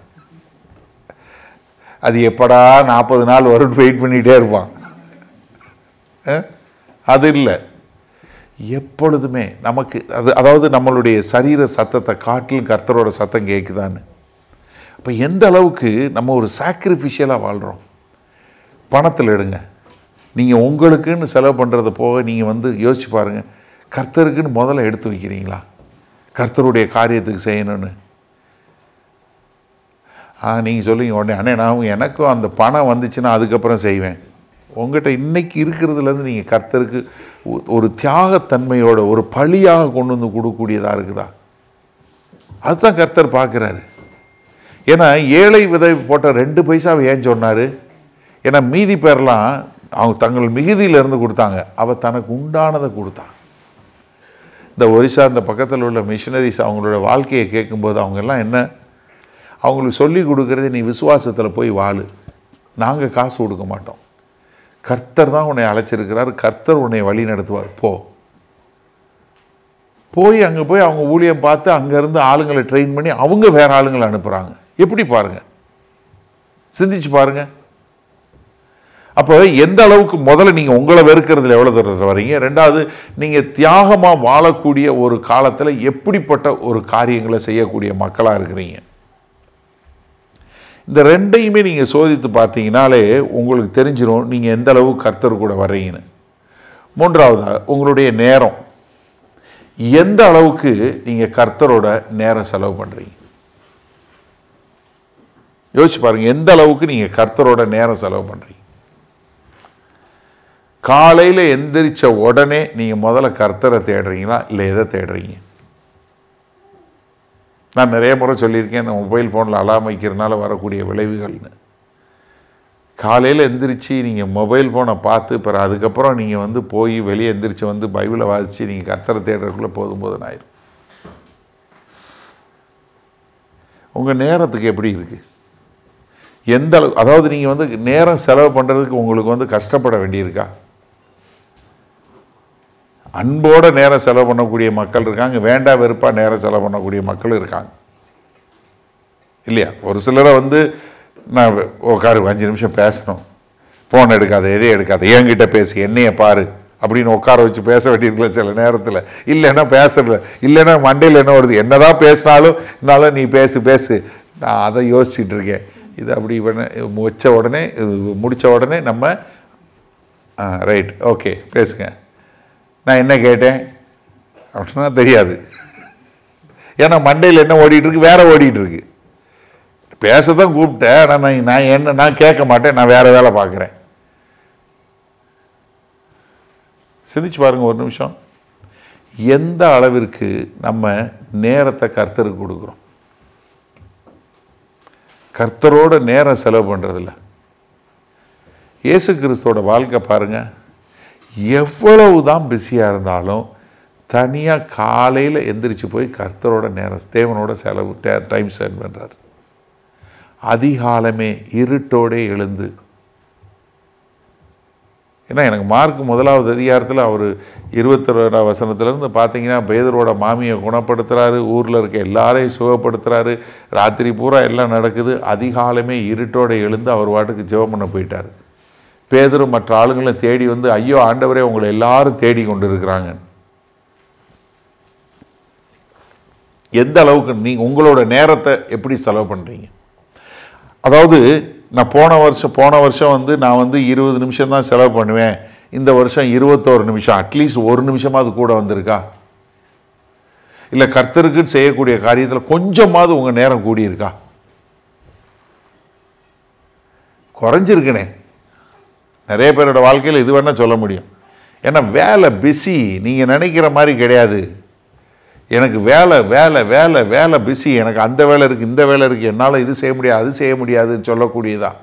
அது எப்படா 40 நாள் வரும்னு வெயிட் பண்ணிகிட்டே இருப்பான். அது இல்லை. எப்பொழுதுமே நமக்கு அதாவது நம்மளுடைய சரீர சத்தத்தை காட்டிலும் கர்த்தரோட சத்தம் கேட்குதான்னு. இப்போ எந்த அளவுக்கு நம்ம ஒரு சாக்ரிஃபிஷியலாக வாழ்கிறோம். பணத்தில் எடுங்க, நீங்கள் உங்களுக்குன்னு செலவு பண்ணுறது போக நீங்கள் யோசிச்சு பாருங்கள், கர்த்தருக்குன்னு முதல்ல எடுத்து வைக்கிறீங்களா? கர்த்தருடைய காரியத்துக்கு செய்யணும்னு. நீங்கள் சொல்லுவீங்க உடனே, அண்ணே நான் எனக்கும் அந்த பணம் வந்துச்சுன்னா அதுக்கப்புறம் செய்வேன். உங்கள்கிட்ட இன்றைக்கி இருக்கிறதுலேருந்து நீங்கள் கர்த்தருக்கு ஒரு தியாகத்தன்மையோட ஒரு பழியாக கொண்டு வந்து கொடுக்கக்கூடியதாக இருக்குதா? அதுதான் கர்த்தர் பார்க்குறாரு. ஏன்னா ஏழை விதை போட்ட 2 பைசாவை ஏன் சொன்னார்? ஏன்னா மீதி பேர்லாம் அவங்க தங்கள் மிகுதியிலேருந்து கொடுத்தாங்க, அவள் தனக்கு உண்டானதை கொடுத்தான். இந்த ஒரிசா இந்த பக்கத்தில் உள்ள மிஷினரிஸ் அவங்களோட வாழ்க்கையை கேட்கும்போது அவங்கெல்லாம் என்ன, அவங்களுக்கு சொல்லி கொடுக்குறது, நீ விசுவாசத்தில் போய் வாழு, நாங்கள் காசு கொடுக்க மாட்டோம், கர்த்தர் தான் உன்னை அழைச்சிருக்கிறார், கர்த்தர் உன்னை வழி நடத்துவார், போய் அங்கே போய் அவங்க ஊழியம் பார்த்து அங்கேருந்து ஆளுங்களை ட்ரெயின் பண்ணி அவங்க வேறு ஆளுங்களை அனுப்புகிறாங்க. எப்படி பாருங்கள், சிந்திச்சு பாருங்கள். அப்போ எந்த அளவுக்கு முதல்ல நீங்கள் உங்களை வெறுக்கிறதுல எவ்வளோ தூரத்தில் வரீங்க, ரெண்டாவது நீங்கள் தியாகமாக வாழக்கூடிய ஒரு காலத்தில் எப்படிப்பட்ட ஒரு காரியங்களை செய்யக்கூடிய மக்களாக இருக்கிறீங்க. இந்த 2ஐயுமே நீங்கள் சோதித்து பார்த்தீங்கனாலே உங்களுக்கு தெரிஞ்சிடும் நீங்கள் எந்த அளவு கர்த்தர் கூட வர்றீங்கன்னு. மூன்றாவதாக உங்களுடைய நேரம், எந்த அளவுக்கு நீங்கள் கர்த்தரோட நேரம் செலவு பண்ணுறீங்க. யோசிச்சு பாருங்கள், எந்த அளவுக்கு நீங்கள் கர்த்தரோட நேரம் செலவு பண்ணுறீங்க. காலையில் எந்திரிச்ச உடனே நீங்கள் முதல்ல கர்த்தரை தேடுறீங்களா இல்லை எதை தேடுறீங்க? நான் நிறைய முறை சொல்லியிருக்கேன், இந்த மொபைல் ஃபோனில் அலாம் வைக்கிறதுனால வரக்கூடிய விளைவுகள்னு. காலையில் எந்திரிச்சு நீங்கள் மொபைல் ஃபோனை பார்த்து பிறகு அதுக்கப்புறம் நீங்கள் போய் வெளியே எந்திரிச்சு பைபிளை வாசித்து நீங்கள் கர்த்தரை தேடுறதுக்குள்ளே போதும் ஆயிரும். உங்கள் நேரத்துக்கு எப்படி இருக்குது, எந்த அளவு, அதாவது நீங்கள் நேரம் செலவு பண்ணுறதுக்கு உங்களுக்கு கஷ்டப்பட வேண்டியிருக்கா? அன்போட நேரம் செலவு பண்ணக்கூடிய மக்கள் இருக்காங்க, வேண்டா வெறுப்பாக நேரம் செலவு பண்ணக்கூடிய மக்கள் இருக்காங்க இல்லையா? ஒரு சிலரை நான் உட்காரு 5 நிமிஷம் பேசணும், ஃபோன் எடுக்காத, எதையும் எடுக்காத, என்கிட்ட பேசு, என்னைய பாரு அப்படின்னு உட்கார வச்சு பேச வேண்டியிருக்கல சில நேரத்தில். இல்லைன்னா பேசுறல, இல்லைன்னா மண்டையில் என்ன வருது, என்னதான் பேசினாலும் நீ பேசு, நான் அதை யோசிச்சுட்டு இருக்கேன். இது அப்படி முடித்த உடனே நம்ம ரைட் ஓகே பேசுங்க, நான் என்ன கேட்டேன் அப்படின்னா தெரியாது. ஏன்னா மண்டையில் என்ன ஓடிட்டுருக்கு, வேற ஓடிட்டுருக்கு. பேசதான் கூப்பிட்டேன், ஆனால் நான் கேட்க மாட்டேன், நான் வேற வேலை பார்க்குறேன். சிந்திச்சு பாருங்க ஒரு நிமிஷம், எந்த அளவிற்கு நம்ம நேரத்தை கர்த்தருக்கு கொடுக்குறோம். கர்த்தரோட நேரம் செலவு பண்ணுறதில்ல. இயேசு கிறிஸ்துவோட வாழ்க்கை பாருங்கள், எவ்வளவு தான் பிஸியாக இருந்தாலும் தனியாக காலையில் எந்திரிச்சு போய் கர்த்தரோட நேரம் தேவனோட செலவு டைம் ஸ்பெண்ட் பண்ணுறார். அதிகாலமே இருட்டோடே எழுந்து, ஏன்னா எனக்கு மார்க் 1வது அதிகாரத்தில் அவர் 21ஆம் வசனத்திலேருந்து பார்த்தீங்கன்னா பேதுருவோட மாமியை குணப்படுத்துகிறாரு, ஊரில் இருக்க எல்லாரையும் சுகப்படுத்துகிறாரு, ராத்திரி பூரா எல்லாம் நடக்குது. அதிகாலமே இருட்டோடு எழுந்து அவர் வாட்டுக்கு ஜெபம் பண்ண போயிட்டார். பேதுரு மற்ற ஆளுங்களும் தேடி ஐயோ ஆண்டவரே உங்களை எல்லாரும் தேடி கொண்டு இருக்கிறாங்க. எந்த அளவுக்கு உங்களோட நேரத்தை எப்படி செலவு பண்ணுறீங்க? அதாவது நான் போன வருஷம் நான் 20 நிமிஷம் தான் செலவு பண்ணுவேன், இந்த வருஷம் 21 நிமிஷம், அட்லீஸ்ட் 1 நிமிஷமாவது கூட வந்திருக்கா? இல்லை கர்த்தருக்கு செய்யக்கூடிய காரியத்தில் கொஞ்சமாவது உங்கள் நேரம் கூடியிருக்கா? குறைஞ்சிருக்கனே. நிறைய பேரோட வாழ்க்கையில் இது வேணால் சொல்ல முடியும். ஏன்னா வேலை பிஸி, நீங்கள் நினைக்கிற மாதிரி கிடையாது. எனக்கு வேலை பிஸி, எனக்கு அந்த வேலை இருக்குது, இந்த வேலை இருக்குது, என்னால் இது செய்ய முடியாது, அது செய்ய முடியாதுன்னு சொல்லக்கூடியதான்.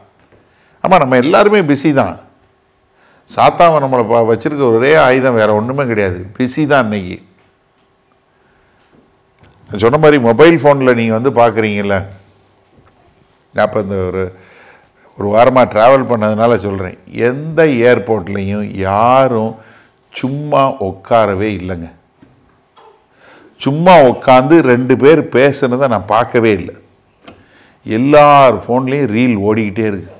ஆமாம், நம்ம எல்லாருமே பிஸி தான். சாத்தாவை நம்மளை வச்சுருக்க ஒரே ஆயுதம் வேறு ஒன்றுமே கிடையாது, பிஸி தான். இன்றைக்கி நான் சொன்ன மாதிரி மொபைல் ஃபோனில் நீங்கள் பார்க்குறீங்கள, அப்போ இந்த ஒரு வாரமாக ட்ராவல் பண்ணதுனால சொல்கிறேன், எந்த ஏர்போர்ட்லேயும் யாரும் சும்மா உட்காரவே இல்லைங்க. சும்மா உட்காந்து 2 பேர் பேசுனதை நான் பார்க்கவே இல்லை. எல்லார் ஃபோன்லேயும் ரீல் ஓடிக்கிட்டே இருக்கு.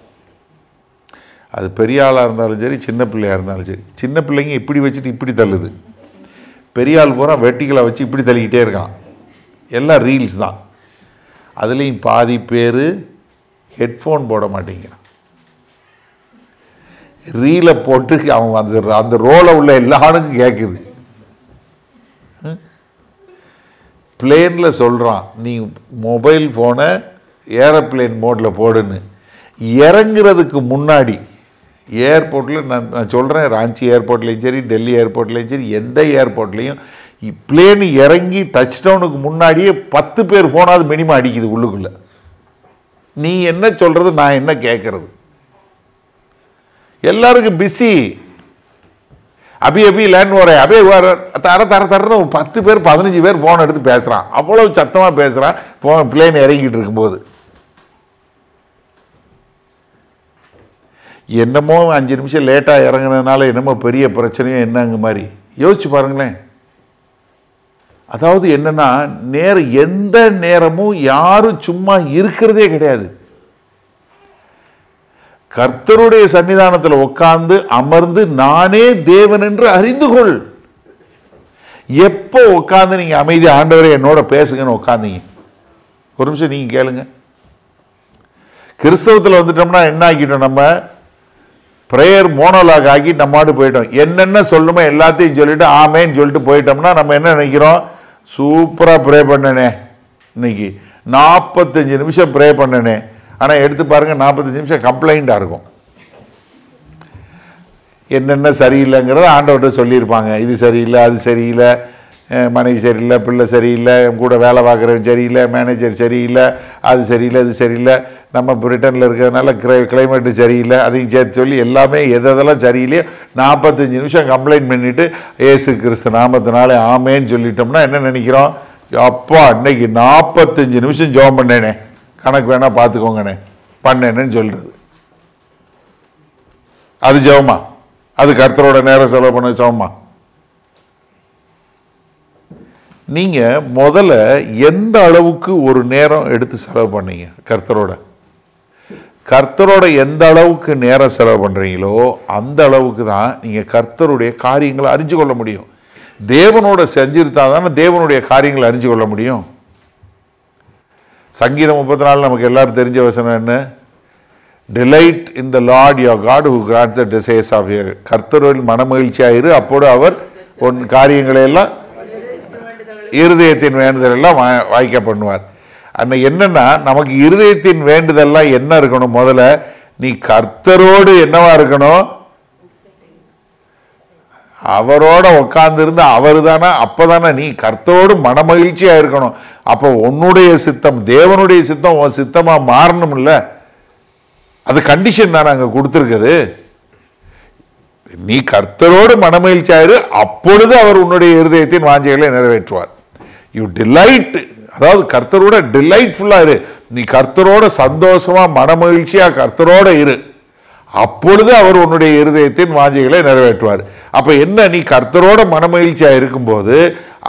அது பெரிய ஆளாக இருந்தாலும் சரி, சின்ன பிள்ளையாக இருந்தாலும் சரி. சின்ன பிள்ளைங்க இப்படி வச்சுட்டு இப்படி தள்ளுது, பெரியாள் பூரா வெட்டிகளை வச்சு இப்படி தள்ளிக்கிட்டே இருக்கான். எல்லாம் ரீல்ஸ் தான். அதுலேயும் பாதி பேர் ஹெட்ஃபோன் போட மாட்டேங்கிறான். ரீலை போட்டு அவன் அந்த ரோலை உள்ள எல்லாருக்கும் கேட்குது. பிளேனில் சொல்கிறான், நீ மொபைல் ஃபோனை ஏரோப்ளேன் மோடில் போடுன்னு. இறங்குறதுக்கு முன்னாடி ஏர்போர்ட்டில் நான் சொல்கிறேன், ராஞ்சி ஏர்போர்ட்லேயும் சரி, டெல்லி ஏர்போர்ட்லேயும் சரி, எந்த ஏர்போர்ட்லேயும் பிளேன் இறங்கி டச் டவுனுக்கு முன்னாடியே 10 பேர் ஃபோனாவது மினிமம் அடிக்குது உள்ளுக்குள்ளே. நீ என்ன சொல்கிறது, நான் என்ன கேட்குறது? எல்லாருக்கும் பிஸி. அபி லேண்ட் வரேன், அபே தரன்னு 10 பேர் 15 பேர் ஃபோன் எடுத்து பேசுகிறான். அவ்வளோ சத்தமாக பேசுகிறான் ஃபோன் பிளேன் இறங்கிட்டு இருக்கும்போது. என்னமோ 5 நிமிஷம் லேட்டாக இறங்கினதுனால என்னமோ பெரிய பிரச்சனையும் என்னங்க மாதிரி யோசிச்சு பாருங்களேன். அதாவது என்னன்னா, எந்த நேரமும் யாரும் சும்மா இருக்கிறதே கிடையாது. கர்த்தருடைய சன்னிதானத்தில் உட்கார்ந்து அமர்ந்து நானே தேவன் என்று அறிந்து கொள். எப்போ உட்கார்ந்து நீங்க அமைதி ஆண்டவரே என்னோட பேசுங்கன்னு உட்கார்ந்தீங்க? ஒரு நிமிஷம் நீங்க கேளுங்க. கிறிஸ்தவத்தில் வந்துட்டோம்னா என்ன ஆக்கிட்டோம்? நம்ம ப்ரேயர் மோனோலாக் ஆக்கி நம்மாடு போயிட்டோம். என்னென்ன சொல்லுமோ எல்லாத்தையும் சொல்லிட்டு ஆமேன்னு சொல்லிட்டு போயிட்டோம்னா நம்ம என்ன நினைக்கிறோம்? சூப்பராக ப்ரே பண்ணனே, இன்னைக்கு 45 நிமிஷம் ப்ரே பண்ணனே. ஆனால் எடுத்து பாருங்க, 45 நிமிஷம் கம்ப்ளைண்டாக இருக்கும். என்னென்ன சரியில்லைங்கிறத ஆண்டவர்கிட்ட சொல்லியிருப்பாங்க. இது சரியில்லை, அது சரியில்லை, மனைவி சரியில்லை, பிள்ளை சரியில்லை, கூட வேலை பார்க்குறவன் சரியில்லை, மேனேஜர் சரியில்லை, அது சரியில்லை, இது சரியில்லை, நம்ம பிரிட்டனில் இருக்கிறதுனால கிளைமேட்டு சரியில்லை, அதையும் சேர்த்து சொல்லி எல்லாமே எதெல்லாம் சரியில்லையோ 45 நிமிஷம் கம்ப்ளைண்ட் பண்ணிவிட்டு ஏசு கிறிஸ்து நாமத்தினாலே ஆமேன்னு சொல்லிட்டோம்னா என்ன நினைக்கிறோம்? அப்பா இன்னைக்கு 45 நிமிஷம் ஜெபம் பண்ணேனே, கணக்கு வேணா பார்த்துக்கோங்கண்ணே பண்ணேன்னு சொல்கிறது. அது ஜெபமா? அது கர்த்தரோட நேரம் செலவு பண்ண ஜெபமா? நீங்கள் முதல்ல எந்த அளவுக்கு ஒரு நேரம் எடுத்து செலவு பண்ணீங்க கர்த்தரோட எந்த அளவுக்கு நேரம் செலவு பண்ணுறீங்களோ அந்த அளவுக்கு தான் நீங்கள் கர்த்தருடைய காரியங்களை அறிஞ்சு கொள்ள முடியும். தேவனோட செஞ்சிருந்தா தானே தேவனுடைய காரியங்களை அறிஞ்சு கொள்ள முடியும். சங்கீதம் 34 நமக்கு எல்லாரும் தெரிஞ்ச வசனம் என்ன? Delight in the Lord your God who grants the desires of your. கர்த்தரில் மனமகிழ்ச்சியாயிரு, அப்போது அவர் உன் காரியங்களை எல்லாம் இருதயத்தின் வேண்டுதல் எல்லாம் வாய்க்க பண்ணுவார். அன்னைக்கு என்னன்னா, நமக்கு இருதயத்தின் வேண்டுதல்லாம் என்ன இருக்கணும்? முதல்ல நீ கர்த்தரோடு என்னவா இருக்கணும்? அவரோட உட்கார்ந்து இருந்து அவர் தானே, அப்பதானே நீ கர்த்தரோடு மனமகிழ்ச்சியா இருக்கணும். அப்போ உன்னுடைய சித்தம் தேவனுடைய சித்தம் உன் சித்தமா மாறணும் இல்ல? அது கண்டிஷன் தானே அங்க கொடுத்துருக்குது. நீ கர்த்தரோடு மனமகிழ்ச்சியாயிரு, அப்பொழுது அவர் உன்னுடைய இருதயத்தின் வாஞ்சைகளை நிறைவேற்றுவார். யூ டிலைட், அதாவது கர்த்தரோட டிலைட்ஃபுல்லா இரு. நீ கர்த்தரோட சந்தோஷமா மனமகிழ்ச்சியா கர்த்தரோட இரு, அப்பொழுது அவர் உன்னுடைய இருதயத்தின் வாஞ்சைகளை நிறைவேற்றுவார். அப்ப என்ன, நீ கர்த்தரோட மனமகிழ்ச்சியா இருக்கும்போது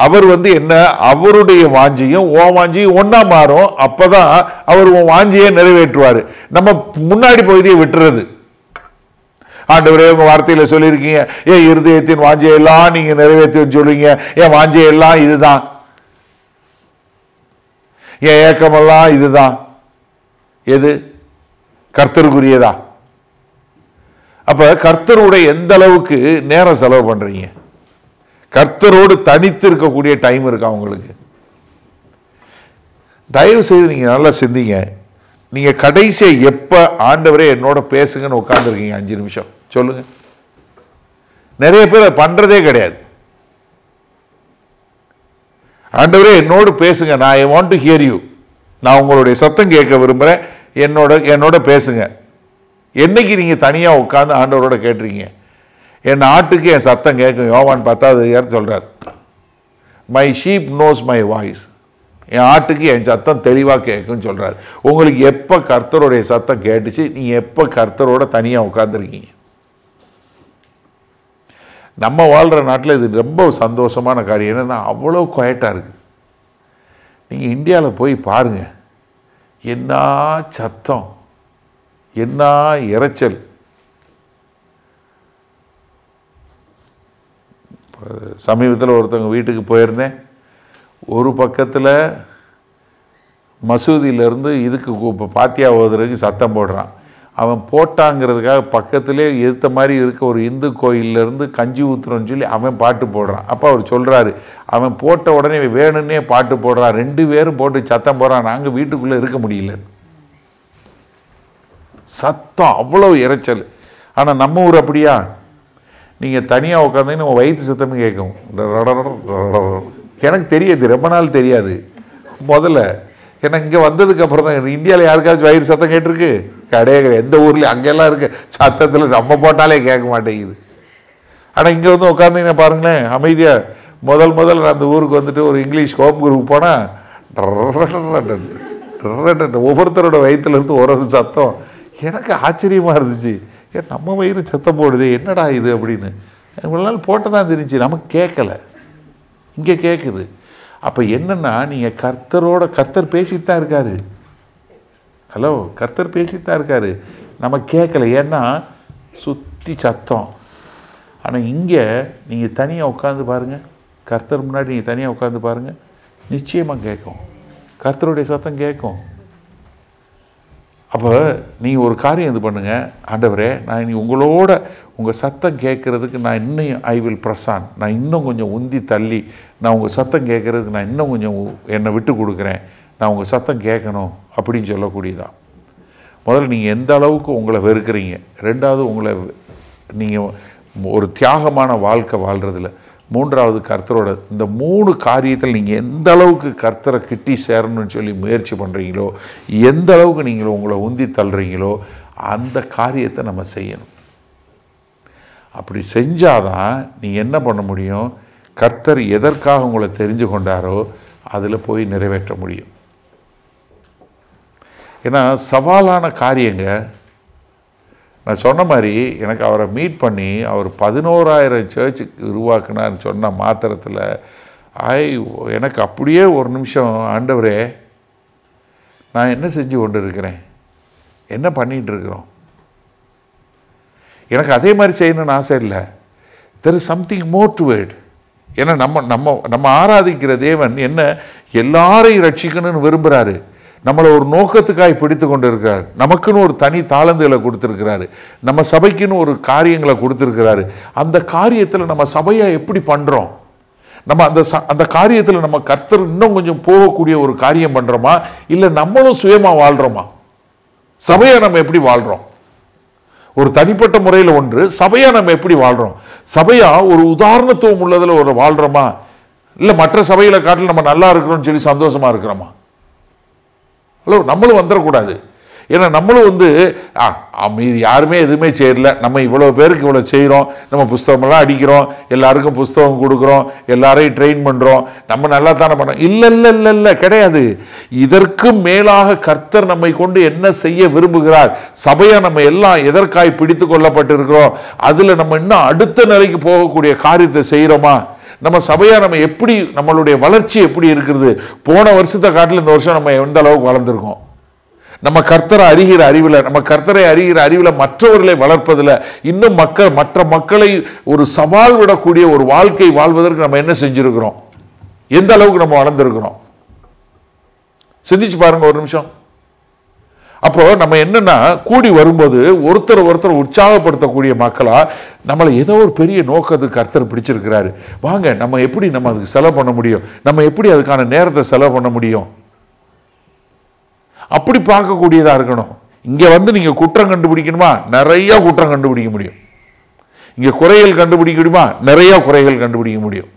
அவர் என்ன, அவருடைய வாஞ்சையும் உன் வாஞ்சையும் ஒன்னா மாறும். அப்பதான் அவர் உன் வாஞ்சையை நிறைவேற்றுவார். நம்ம முன்னாடி பகுதியை விட்டுறது. ஆண்டவரே உங்க வார்த்தையில சொல்லியிருக்கீங்க, ஏன் இருதயத்தின் வாஞ்சையெல்லாம் நீங்க நிறைவேற்றி சொல்லுவீங்க, என் வாஞ்சையெல்லாம் இதுதான், என் ஏக்கமெல்லாம் இதுதான். எது கர்த்தருக்குரியதா? அப்ப கர்த்தருடைய எந்த அளவுக்கு நேரம் செலவு பண்றீங்க? கர்த்தரோடு தனித்து இருக்கக்கூடிய டைம் இருக்கா உங்களுக்கு? தயவு செய்து நீங்க நல்லா சிந்திங்க. நீங்க கடைசியா எப்ப ஆண்டவரே என்னோட பேசுங்கன்னு உட்கார்ந்துருக்கீங்க? 5 நிமிஷம் சொல்லுங்க. நிறைய பேர் பண்றதே கிடையாது. ஆண்டவரே என்னோடு பேசுங்க, நான் I want to hear you, நான் உங்களுடைய சத்தம் கேட்க விரும்புகிறேன், என்னோட பேசுங்க. என்னைக்கு நீங்கள் தனியாக உட்காந்து ஆண்டவரோட கேட்டுறீங்க? என் ஆட்டுக்கு என் சத்தம் கேட்கும். யோவான் 10 சொல்கிறார், my sheep knows my voice. என் ஆட்டுக்கு என் சத்தம் தெளிவாக கேட்குன்னு சொல்கிறார். உங்களுக்கு எப்போ கர்த்தருடைய சத்தம் கேட்டுச்சு? நீங்கள் எப்போ கர்த்தரோட தனியாக உட்காந்துருக்கீங்க? நம்ம வாழ்கிற நாட்டில் இது ரொம்ப சந்தோஷமான காரியம். என்னன்னா, அவ்வளோ குவைட்டாக இருக்குது. நீங்கள் இந்தியாவில் போய் பாருங்கள், என்ன சத்தம், என்ன இரைச்சல். சமீபத்தில் ஒருத்தவங்க வீட்டுக்கு போயிருந்தேன். ஒரு பக்கத்தில் மசூதியிலேருந்து இதுக்கு பாத்தியா ஓதுறதுக்கு சத்தம் போடுறான். அவன் போட்டாங்கிறதுக்காக பக்கத்திலே எதிர்த்த மாதிரி இருக்க ஒரு இந்து கோயிலேருந்து கஞ்சி ஊற்றுறோன்னு சொல்லி அவன் பாட்டு போடுறான். அப்போ அவர் சொல்கிறாரு, அவன் போட்ட உடனே வேணுன்னே பாட்டு போடுறான், 2 பேரும் போட்டு சத்தம் போடுறான், நாங்கள் வீட்டுக்குள்ளே இருக்க முடியல. சத்தம் அவ்வளோ இறைச்சல். ஆனால் நம்ம ஊர் அப்படியா? நீங்கள் தனியாக உட்காந்தீங்கன்னா நம்ம வயிற்று சத்தமும் கேட்கும். எனக்கு தெரியாது, ரொம்ப நாள் தெரியாது முதல்ல. ஏன்னா இங்கே வந்ததுக்கு அப்புறம் தான் இந்தியாவில் யாருக்காச்சும் வயிறு சத்தம் கேட்டிருக்கு? கிடையாது. எந்த ஊர்லேயும் அங்கெல்லாம் இருக்க சத்தத்தில் நம்ம போட்டாலே கேட்க மாட்டேங்குது. ஆனால் இங்கே வந்து உட்காந்தீங்கன்னா பாருங்களேன் அமைதியாக. முதல் நான் அந்த ஊருக்கு வந்துட்டு ஒரு இங்கிலீஷ் ஹோம் குரூப் போனால் ஒவ்வொருத்தரோட வயிற்றுலேருந்து ஒரு சத்தம். எனக்கு ஆச்சரியமாக இருந்துச்சு, ஏன் நம்ம வயிறு சத்தம் போடுது, என்னடா இது அப்படின்னு. இவ்வளோ நாள் போட்டு தான் தெரிஞ்சு நமக்கு கேட்கலை, இங்கே கேட்குது. அப்போ என்னென்னா, நீங்கள் கர்த்தர் பேசிட்டு தான் இருக்காரு. ஹலோ, கர்த்தர் பேசிட்டு தான் இருக்காரு, நம்ம கேட்கல, ஏன்னா சுற்றி சத்தம். ஆனால் இங்கே நீங்கள் தனியாக உட்காந்து பாருங்கள், கர்த்தர் முன்னாடி நீங்கள் தனியாக உட்காந்து பாருங்கள், நிச்சயமாக கேட்கும், கர்த்தருடைய சத்தம் கேட்கும். அப்போ நீங்கள் ஒரு காரியம் இது பண்ணுங்கள், ஆண்டவரே நான் இனி உங்களோட உங்கள் சத்தம் கேட்குறதுக்கு நான் இன்னும் ஐ வில் பிரசான், நான் இன்னும் கொஞ்சம் உந்தி தள்ளி நான் உங்கள் சத்தம் கேட்குறதுக்கு நான் இன்னும் கொஞ்சம் என்னை விட்டு கொடுக்குறேன், நான் உங்கள் சத்தம் கேட்கணும் அப்படின்னு சொல்லக்கூடியதான். முதல்ல நீங்கள் எந்த அளவுக்கு உங்களை வெறுக்கிறீங்க, ரெண்டாவது உங்களை நீங்கள் ஒரு தியாகமான வாழ்க்கை வாழ்கிறதில்ல, மூன்றாவது கர்த்தரோட இந்த 3 காரியத்தில் நீங்கள் எந்த அளவுக்கு கர்த்தரை கிட்டி சேரணும்னு சொல்லி முயற்சி பண்ணுறீங்களோ, எந்த அளவுக்கு நீங்கள் உங்களை உந்தி தள்ளுறீங்களோ அந்த காரியத்தை நம்ம செய்யணும். அப்படி செஞ்சாதான் நீங்கள் என்ன பண்ண முடியும், கர்த்தர் எதற்காக உங்களை தெரிஞ்சு கொண்டாரோ அதில் போய் நிறைவேற்ற முடியும். ஏன்னா சவாலான காரியங்க. நான் சொன்ன மாதிரி எனக்கு அவரை மீட் பண்ணி அவர் 11,000 சர்ச்சுக்கு உருவாக்குனான்னு சொன்ன மாத்திரத்தில் எனக்கு அப்படியே ஒரு நிமிஷம், ஆண்டவரே நான் என்ன செஞ்சு கொண்டு இருக்கிறேன், என்ன பண்ணிகிட்டு இருக்கிறோம், எனக்கு அதே மாதிரி செய்யணும்னு ஆசை இல்லை. There is something more to it. ஏன்னா நம்ம ஆராதிக்கிற தேவன் என்ன எல்லாரையும் ரட்சிக்கணும்னு விரும்புகிறாரு, நம்மளை ஒரு நோக்கத்துக்காய் பிடித்து கொண்டு இருக்கிறார், நமக்குன்னு ஒரு தனி தாளந்துகளை கொடுத்துருக்கிறாரு, நம்ம சபைக்குன்னு ஒரு காரியங்களை கொடுத்துருக்கிறாரு. அந்த காரியத்தில் நம்ம சபையை எப்படி பண்ணுறோம், நம்ம அந்த காரியத்தில் நம்ம கர்த்தர் இன்னும் கொஞ்சம் போகக்கூடிய ஒரு காரியம் பண்ணுறோமா, இல்லை நம்மளும் சுயமாக வாழ்கிறோமா? சபையை நம்ம எப்படி வாழ்கிறோம்? ஒரு தனிப்பட்ட முறையில் ஒன்று, சபையாக நம்ம எப்படி வாழ்கிறோம்? சபையா ஒரு உதாரணத்துவம் உள்ளதில் ஒரு வாழ்கிறோமா, இல்லை மற்ற சபைகளை காட்டில் நம்ம நல்லா இருக்கிறோம்னு சொல்லி சந்தோஷமாக இருக்கிறோமா? ஹலோ, நம்மளும் வந்துடக்கூடாது. ஏன்னா நம்மளும் மீதி யாருமே எதுவுமே செய்யல, நம்ம இவ்வளோ பேருக்கு இவ்வளோ செய்கிறோம், நம்ம புஸ்தகமெல்லாம் அடிக்கிறோம், எல்லாருக்கும் புஸ்தகம் கொடுக்குறோம், எல்லாரையும் ட்ரெயின் பண்ணுறோம், நம்ம நல்லா தானே பண்ணோம். இல்லை கிடையாது. இதற்கு மேலாக கர்த்தர் நம்மை கொண்டு என்ன செய்ய விரும்புகிறார், சபையை நம்ம எல்லாம் எதற்காய் பிடித்து கொள்ளப்பட்டிருக்கிறோம், அதில் நம்ம இன்னும் அடுத்த நிலைக்கு போகக்கூடிய காரியத்தை செய்கிறோமா? நம்ம சபையா நம்ம எப்படி, நம்மளுடைய வளர்ச்சி எப்படி இருக்கிறது? போன வருஷத்தை காட்டில் இந்த வருஷம் நம்ம எந்த அளவுக்கு வளர்ந்துருக்கோம்? நம்ம கர்த்தரை அறிகிற அறிவில், நம்ம கர்த்தரை அறிகிற அறிவில் மற்றவர்களை வளர்ப்பதில், இன்னும் மற்ற மக்களை ஒரு சவால் விடக்கூடிய ஒரு வாழ்க்கை வாழ்வதற்கு நம்ம என்ன செஞ்சிருக்கிறோம், எந்த அளவுக்கு நம்ம வளர்ந்துருக்கிறோம்? சிந்திச்சு பாருங்க ஒரு நிமிஷம். அப்போ நம்ம என்னன்னா, கூடி வரும்போது ஒருத்தர் உற்சாகப்படுத்தக்கூடிய மக்களா, நம்மளை ஏதோ ஒரு பெரிய நோக்கத்துக்கு கர்த்தர் பிடிச்சிருக்கிறாரு, வாங்க நம்ம எப்படி நம்ம அதுக்கு செலவு பண்ண முடியும், நம்ம எப்படி அதுக்கான நேரத்தை செலவு பண்ண முடியும், அப்படி பார்க்கக்கூடியதா இருக்கணும். இங்க நீங்க குற்றம் கண்டுபிடிக்கணுமா, நிறைய குற்றம் கண்டுபிடிக்க முடியும். இங்க குறைகள் கண்டுபிடிக்க முடியுமா, நிறைய குறைகள் கண்டுபிடிக்க முடியும்.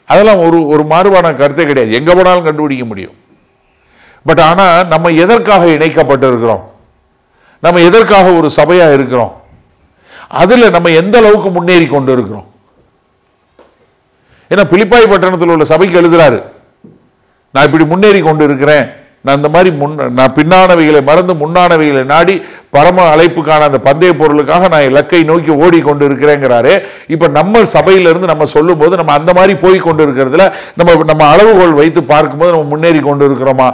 அதெல்லாம் ஒரு மாறுபாடான கருத்தே கிடையாது, எங்க போனாலும் கண்டுபிடிக்க முடியும். பட் ஆனா நம்ம எதற்காக இணைக்கப்பட்டு இருக்கிறோம், நம்ம எதற்காக ஒரு சபையா இருக்கிறோம், அதுல நம்ம எந்த அளவுக்கு முன்னேறி கொண்டு இருக்கிறோம்? ஏன்னா பிலிப்பாய் பட்டணத்தில் உள்ள சபைக்கு எழுதுறாரு, நான் இப்படி முன்னேறி கொண்டு இருக்கிறேன், நான் இந்த மாதிரி நான் பின்னானவைகளை மறந்து முன்னானவைகளை நாடி பரம அழைப்புக்கான அந்த பந்தய பொருளுக்காக நான் இலக்கை நோக்கி ஓடிக்கொண்டு இருக்கிறேங்கிறாரு. இப்ப நம்ம சபையிலிருந்து நம்ம சொல்லும் போது நம்ம அந்த மாதிரி போய் கொண்டு இருக்கிறதுல நம்ம அளவுகோல் வைத்து பார்க்கும்போது நம்ம முன்னேறி கொண்டு இருக்கிறோமா?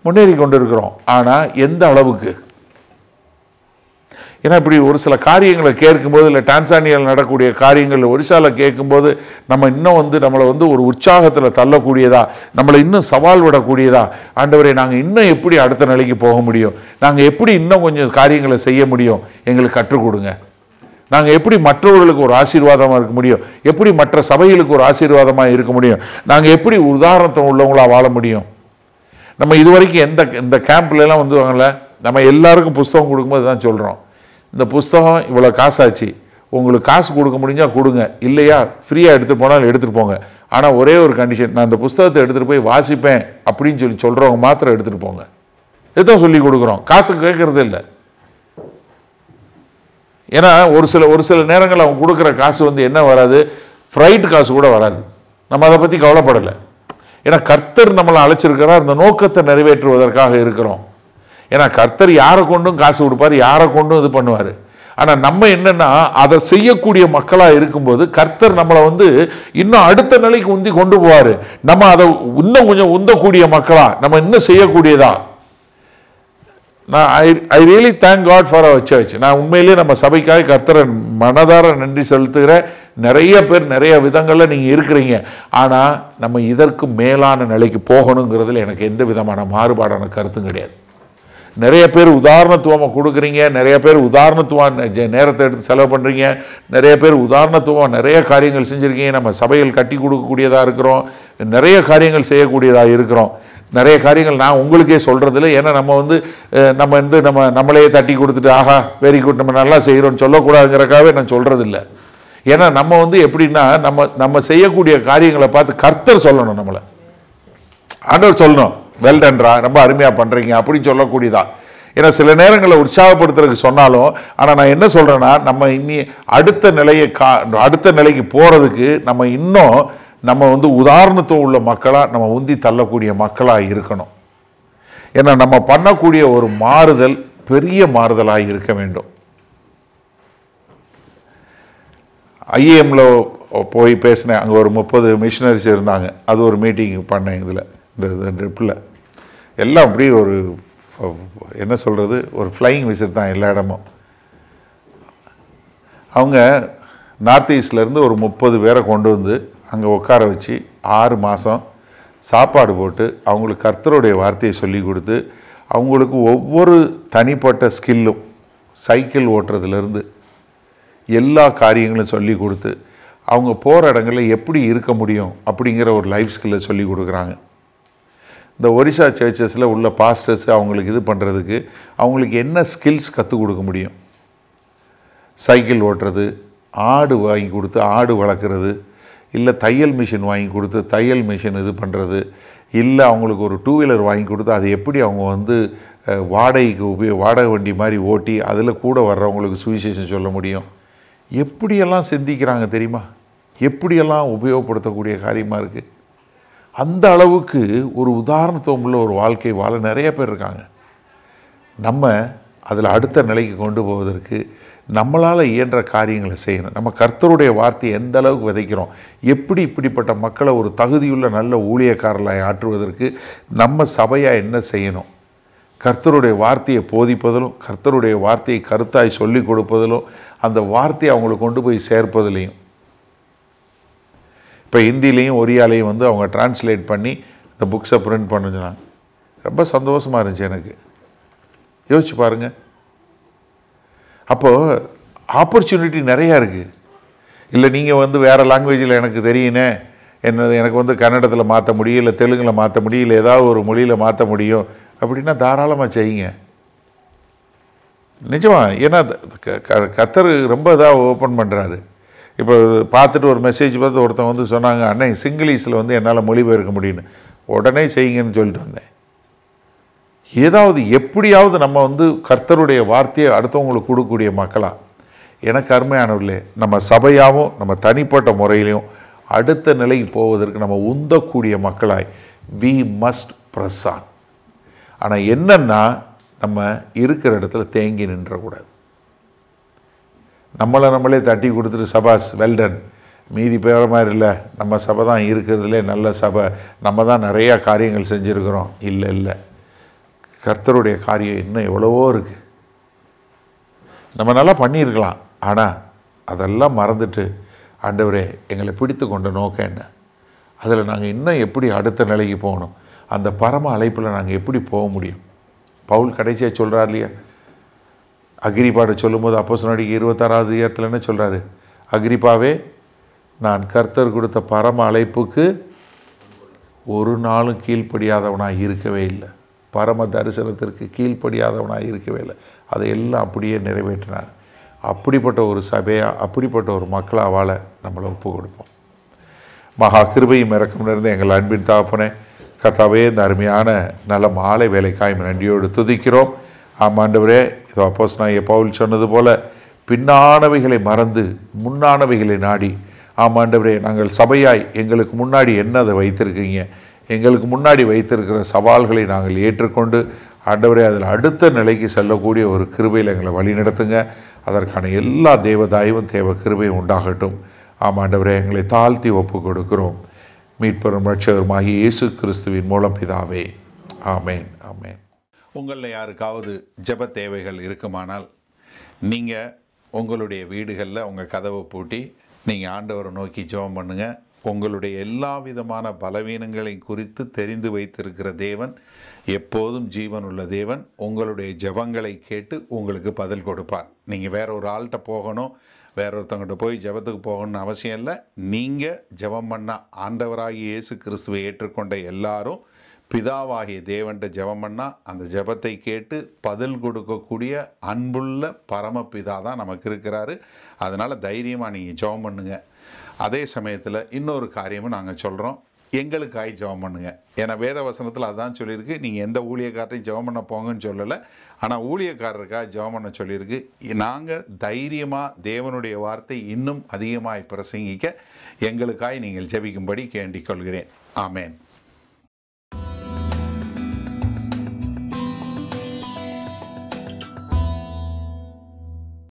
முன்னேறி கொண்டு இருக்கிறோம். ஆனா எந்த அளவுக்கு? ஏன்னா இப்படி ஒரு சில காரியங்களை கேட்கும்போது, இல்லை டான்சானியாவில் நடக்கக்கூடிய காரியங்கள் ஒரிசாவில் கேட்கும்போது நம்ம இன்னும் நம்மளை ஒரு உற்சாகத்தில் தள்ளக்கூடியதா, நம்மளை இன்னும் சவால் விடக்கூடியதா, ஆண்டவரே நாங்கள் இன்னும் எப்படி அடுத்த நிலைக்கு போக முடியும், நாங்கள் எப்படி இன்னும் கொஞ்சம் காரியங்களை செய்ய முடியும், எங்களுக்கு கற்றுக் கொடுங்க. நாங்கள் எப்படி மற்றவர்களுக்கு ஒரு ஆசீர்வாதமாக இருக்க முடியும், எப்படி மற்ற சபைகளுக்கு ஒரு ஆசீர்வாதமாக இருக்க முடியும், நாங்கள் எப்படி உதாரணத்தை உள்ளவங்களாக வாழ முடியும். நம்ம இதுவரைக்கும் இந்த கேம்ப்லாம் வாங்கல, நம்ம எல்லாருக்கும் புஸ்தகம் கொடுக்கும்போது தான் சொல்கிறோம், இந்த புஸ்தகம் இவ்வளோ காசாச்சு, உங்களுக்கு காசு கொடுக்க முடிஞ்சால் கொடுங்க, இல்லையா ஃப்ரீயாக எடுத்துகிட்டு போனாலும் எடுத்துகிட்டு போங்க, ஆனால் ஒரே ஒரு கண்டிஷன், நான் இந்த புஸ்தகத்தை எடுத்துகிட்டு போய் வாசிப்பேன் அப்படின்னு சொல்கிறவங்க மாத்திரம் எடுத்துகிட்டு போங்க. இதுதான் சொல்லி கொடுக்குறோம், காசு கேட்கறது இல்லை. ஏன்னா ஒரு சில நேரங்கள் அவங்க கொடுக்குற காசு என்ன வராது, ஃப்ரைட் காசு கூட வராது. நம்ம அதை பற்றி கவலைப்படலை. ஏன்னா கர்த்தர் நம்மளை அழைச்சிருக்கிறார், அந்த நோக்கத்தை நிறைவேற்றுவதற்காக இருக்கிறோம். ஏன்னா கர்த்தர் யாரை கொண்டும் காசு கொடுப்பார், யாரை கொண்டும் இது பண்ணுவார். ஆனால் நம்ம என்னன்னா அதை செய்யக்கூடிய மக்களாக இருக்கும்போது கர்த்தர் நம்மளை இன்னும் அடுத்த நிலைக்கு உந்தி கொண்டு போவார். நம்ம அதை இன்னும் கொஞ்சம் உந்தக்கூடிய மக்களா, நம்ம இன்னும் செய்யக்கூடியதா. நான் I really thank God for our church. நான் உண்மையிலேயே நம்ம சபைக்காக கர்த்தரை மனதார நன்றி செலுத்துகிற. நிறைய பேர் நிறைய விதங்களில் நீங்கள் இருக்கிறீங்க. ஆனால் நம்ம இதற்கு மேலான நிலைக்கு போகணுங்கிறதுல எனக்கு எந்த விதமான மாறுபாடான கருத்தும் கிடையாது. நிறைய பேர் உதாரணத்துவமாக கொடுக்குறீங்க, நிறைய பேர் உதாரணத்துவம் நேரத்தை எடுத்து செலவு பண்ணுறீங்க, நிறைய பேர் உதாரணத்துவம் நிறைய காரியங்கள் செஞ்சுருக்கீங்க. நம்ம சபைகள் கட்டி கொடுக்கக்கூடியதாக இருக்கிறோம், நிறைய காரியங்கள் செய்யக்கூடியதாக இருக்கிறோம். நிறைய காரியங்கள் நான் உங்களுக்கே சொல்கிறதில்ல. ஏன்னா நம்ம நம்மளையே தட்டி கொடுத்துட்டு ஆஹா வெரி குட் நம்ம நல்லா செய்கிறோன்னு சொல்லக்கூடாதுங்கிறக்காகவே நான் சொல்கிறதில்ல. ஏன்னா நம்ம எப்படின்னா நம்ம செய்யக்கூடிய காரியங்களை பார்த்து கர்த்தர் சொல்லணும், நம்மளை ஆண்டவர் சொல்லணும், வெல் டன்ரா ரொம்ப அருமையாக பண்ணுறீங்க அப்படின்னு சொல்லக்கூடியதா. ஏன்னா சில நேரங்களில் உற்சாகப்படுத்துறதுக்கு சொன்னாலும், ஆனால் நான் என்ன சொல்கிறேன்னா நம்ம இனி அடுத்த நிலைக்கு போகிறதுக்கு நம்ம இன்னும் உதாரணத்துவம் உள்ள மக்களாக நம்ம உந்தி தள்ளக்கூடிய மக்களாக இருக்கணும். ஏன்னா நம்ம பண்ணக்கூடிய ஒரு மாறுதல் பெரிய மாறுதலாக இருக்க வேண்டும். ஐஏஎம்ல போய் பேசினேன், அங்கே ஒரு 30 மிஷினரிஸ் இருந்தாங்க. அது ஒரு மீட்டிங் பண்ணேன். இதில் இந்த ட்ரிப்பில் எல்லாம் அப்படி ஒரு என்ன சொல்கிறது, ஒரு ஃப்ளையிங் விசிட் தான் எல்லா இடமும். அவங்க நார்த் ஈஸ்ட்லேருந்து ஒரு 30 பேரை கொண்டு வந்து அங்கே உட்கார வச்சு 6 மாதம் சாப்பாடு போட்டு அவங்களுக்கு கர்த்தருடைய வார்த்தையை சொல்லி கொடுத்து, அவங்களுக்கு ஒவ்வொரு தனிப்பட்ட ஸ்கில்லும் சைக்கிள் ஓட்டுறதுலேருந்து எல்லா காரியங்களும் சொல்லி கொடுத்து அவங்க போகிற இடங்களில் எப்படி இருக்க முடியும் அப்படிங்கிற ஒரு லைஃப் ஸ்கில்லை சொல்லி கொடுக்குறாங்க. இந்த ஒரிசா சர்ச்சஸில் உள்ள பாஸ்டர்ஸ் அவங்களுக்கு இது பண்ணுறதுக்கு அவங்களுக்கு என்ன ஸ்கில்ஸ் கற்றுக் கொடுக்க முடியும், சைக்கிள் ஓட்டுறது, ஆடு வாங்கி கொடுத்து ஆடு வளர்க்குறது, இல்லை தையல் மிஷின் வாங்கி கொடுத்து தையல் மிஷின் இது பண்ணுறது, இல்லை அவங்களுக்கு ஒரு 2 வீலர் வாங்கி கொடுத்து அதை எப்படி அவங்க வாடகைக்கு வாடகை வண்டி மாதிரி ஓட்டி அதில் கூட வர்றவங்களுக்கு சுவிசேஷம் சொல்ல முடியும். எப்படியெல்லாம் சிந்திக்கிறாங்க தெரியுமா, எப்படியெல்லாம் உபயோகப்படுத்தக்கூடிய காரியமாக இருக்குது. அந்த அளவுக்கு ஒரு உதாரணத்துவம் உள்ள ஒரு வாழ்க்கை வாழ நிறைய பேர் இருக்காங்க. நம்ம அதில் அடுத்த நிலைக்கு கொண்டு போவதற்கு நம்மளால் இயன்ற காரியங்களை செய்யணும். நம்ம கர்த்தருடைய வார்த்தையை எந்த அளவுக்கு விதைக்கிறோம், எப்படி இப்படிப்பட்ட மக்களை ஒரு தகுதியுள்ள நல்ல ஊழியக்காரர்களாக ஆற்றுவதற்கு நம்ம சபையாக என்ன செய்யணும், கர்த்தருடைய வார்த்தையை போதிப்பதிலும் கர்த்தருடைய வார்த்தையை கருத்தாய் சொல்லிக் கொடுப்பதிலும் அந்த வார்த்தையை அவங்களுக்கு கொண்டு போய் சேர்ப்பதிலையும். இப்போ ஹிந்திலையும் ஒரியாலையும் அவங்க டிரான்ஸ்லேட் பண்ணி இந்த புக்ஸை பிரிண்ட் பண்ண சொன்னாங்க. ரொம்ப சந்தோஷமாக இருந்துச்சு எனக்கு. யோசிச்சு பாருங்கள். அப்போது ஆப்பர்ச்சுனிட்டி நிறையா இருக்குது. இல்லை நீங்கள் வேறு லாங்குவேஜில் எனக்கு தெரியுனே, எனக்கு கன்னடத்தில் மாற்ற முடியும், இல்லை தெலுங்கில் மாற்ற முடியும், இல்லை ஏதாவது ஒரு மொழியில் மாற்ற முடியும் அப்படின்னா தாராளமாக செய்யுங்க. நிஜமா. ஏன்னா கர்த்தர் ரொம்ப இதாக ஓப்பன் பண்ணுறாரு. இப்போ பார்த்துட்டு ஒரு மெசேஜ் பார்த்து ஒருத்தன் சொன்னாங்க, அண்ணே சிங்கிலீஷில் என்னால் மொழிபெயர்க்க முடியும்னு. உடனே செய்யுங்கன்னு சொல்லிட்டு வந்தேன். ஏதாவது எப்படியாவது நம்ம கர்த்தருடைய வார்த்தையை அடுத்தவங்களுக்கு கொடுக்கக்கூடிய மக்களா. எனக்கு அருமையானவர்களே, நம்ம சபையாகவும் நம்ம தனிப்பட்ட முறையிலையும் அடுத்த நிலைக்கு போவதற்கு நம்ம உந்தக்கூடிய மக்களாய் வி மஸ்ட் பிரஸ் ஆன். ஆனால் என்னன்னா நம்ம இருக்கிற இடத்துல தேங்கி நின்றக்கூடாது. நம்மளே தட்டி கொடுத்துட்டு சபாஸ் வெல்டன் மீதி பேர மாதிரி இல்லை, நம்ம சபை தான் இருக்கிறதுலே நல்ல சபை, நம்ம தான் நிறையா காரியங்கள் செஞ்சுருக்கிறோம். இல்லை, கர்த்தருடைய காரியம் இன்னும் எவ்வளவோ இருக்குது. நம்ம நல்லா பண்ணியிருக்கலாம். ஆனால் அதெல்லாம் மறந்துட்டு, ஆண்டவரே எங்களை பிடித்து கொண்ட நோக்கம் என்ன, அதில் நாங்கள் இன்னும் எப்படி அடுத்த நிலைக்கு போகணும், அந்த பரம அழைப்பில் நாங்கள் எப்படி போக முடியும். பவுல் கடைசியாக சொல்கிறார் இல்லையா, அகிரிப்பாட சொல்லும்போது அப்போஸ்தலர் 26வது அதிகாரத்தில் என்ன சொல்கிறாரு, அகிரிப்பாவே நான் கர்த்தர் கொடுத்த பரம அழைப்புக்கு ஒரு நாளும் கீழ்ப்படியாதவனாக இருக்கவே இல்லை, பரம தரிசனத்திற்கு கீழ்ப்படியாதவனாக இருக்கவே இல்லை, அதையெல்லாம் அப்படியே நிறைவேற்றினார். அப்படிப்பட்ட ஒரு சபையாக, அப்படிப்பட்ட ஒரு மக்களாக வாழ நம்மளை ஒப்பு கொடுப்போம். மகா கிருபையும் இறக்கம் நிறைந்த எங்கள் அன்பின் தகப்பனே, கர்த்தாவே இந்த அருமையான நல்ல மாலை வேலைக்காய் நன்றியோடு துதிக்கிறோம். ஆமாண்டவரே, இதோ அப்போஸ்தலனாகிய பவுல் சொன்னது போல பின்னானவைகளை மறந்து முன்னானவைகளை நாடி, ஆமாண்டவரே நாங்கள் சபையாய் எங்களுக்கு முன்னாடி என்ன அதை வைத்திருக்கீங்க, எங்களுக்கு முன்னாடி வைத்திருக்கிற சவால்களை நாங்கள் ஏற்றுக்கொண்டு ஆண்டவரே அதில் அடுத்த நிலைக்கு செல்லக்கூடிய ஒரு கிருபையில் எங்களை வழி நடத்துங்க. அதற்கான எல்லா தேவதாயும் தேவ கிருபையும் உண்டாகட்டும். ஆமாண்டவரே எங்களை தாழ்த்தி ஒப்பு கொடுக்கிறோம். மீட்பெரும் ரட்சகருமாகிய இயேசு கிறிஸ்துவின் மூலம் பிதாவே, ஆமேன் ஆமேன். உங்களில் யாருக்காவது ஜெப தேவைகள் இருக்குமானால் நீங்கள் உங்களுடைய வீடுகளில் உங்கள் கதவை பூட்டி நீங்கள் ஆண்டவரை நோக்கி ஜெபம் பண்ணுங்கள். உங்களுடைய எல்லா விதமான பலவீனங்களை குறித்து தெரிந்து வைத்திருக்கிற தேவன், எப்போதும் ஜீவன் உள்ள தேவன், உங்களுடைய ஜெபங்களை கேட்டு உங்களுக்கு பதில் கொடுப்பார். நீங்கள் வேற ஒரு ஆள்கிட்ட போகணும், வேற ஒருத்தவங்கிட்ட போய் ஜெபத்துக்கு போகணும்னு அவசியம் இல்லை. நீங்கள் ஜெபம் பண்ணால், ஆண்டவராகிய இயேசு கிறிஸ்துவை ஏற்றுக்கொண்ட எல்லாரும் பிதாவாகிய தேவன்கிட்ட ஜெபம் பண்ணால் அந்த ஜெபத்தை கேட்டு பதில் கொடுக்கக்கூடிய அன்புள்ள பரமபிதா தான் நமக்கு இருக்கிறாரு. அதனால் தைரியமாக நீங்கள் ஜெபம் பண்ணுங்க. அதே சமயத்தில் இன்னொரு காரியமும் நாங்கள் சொல்கிறோம், எங்களுக்காய் ஜெபம் பண்ணுங்க. ஏன்னா வேத வசனத்தில் அதுதான் சொல்லியிருக்கு, நீங்கள் எந்த ஊழியக்காரரையும் ஜெபம் பண்ண போங்கன்னு சொல்லலை, ஆனால் ஊழியக்காரருக்காக ஜெபம் பண்ண சொல்லியிருக்கு. நாங்கள் தைரியமாக தேவனுடைய வார்த்தை இன்னும் அதிகமாக பிரசங்கிக்க எங்களுக்காய் நீங்கள் ஜெபிக்கும்படி கேண்டிக் கொள்கிறேன். ஆமேன்.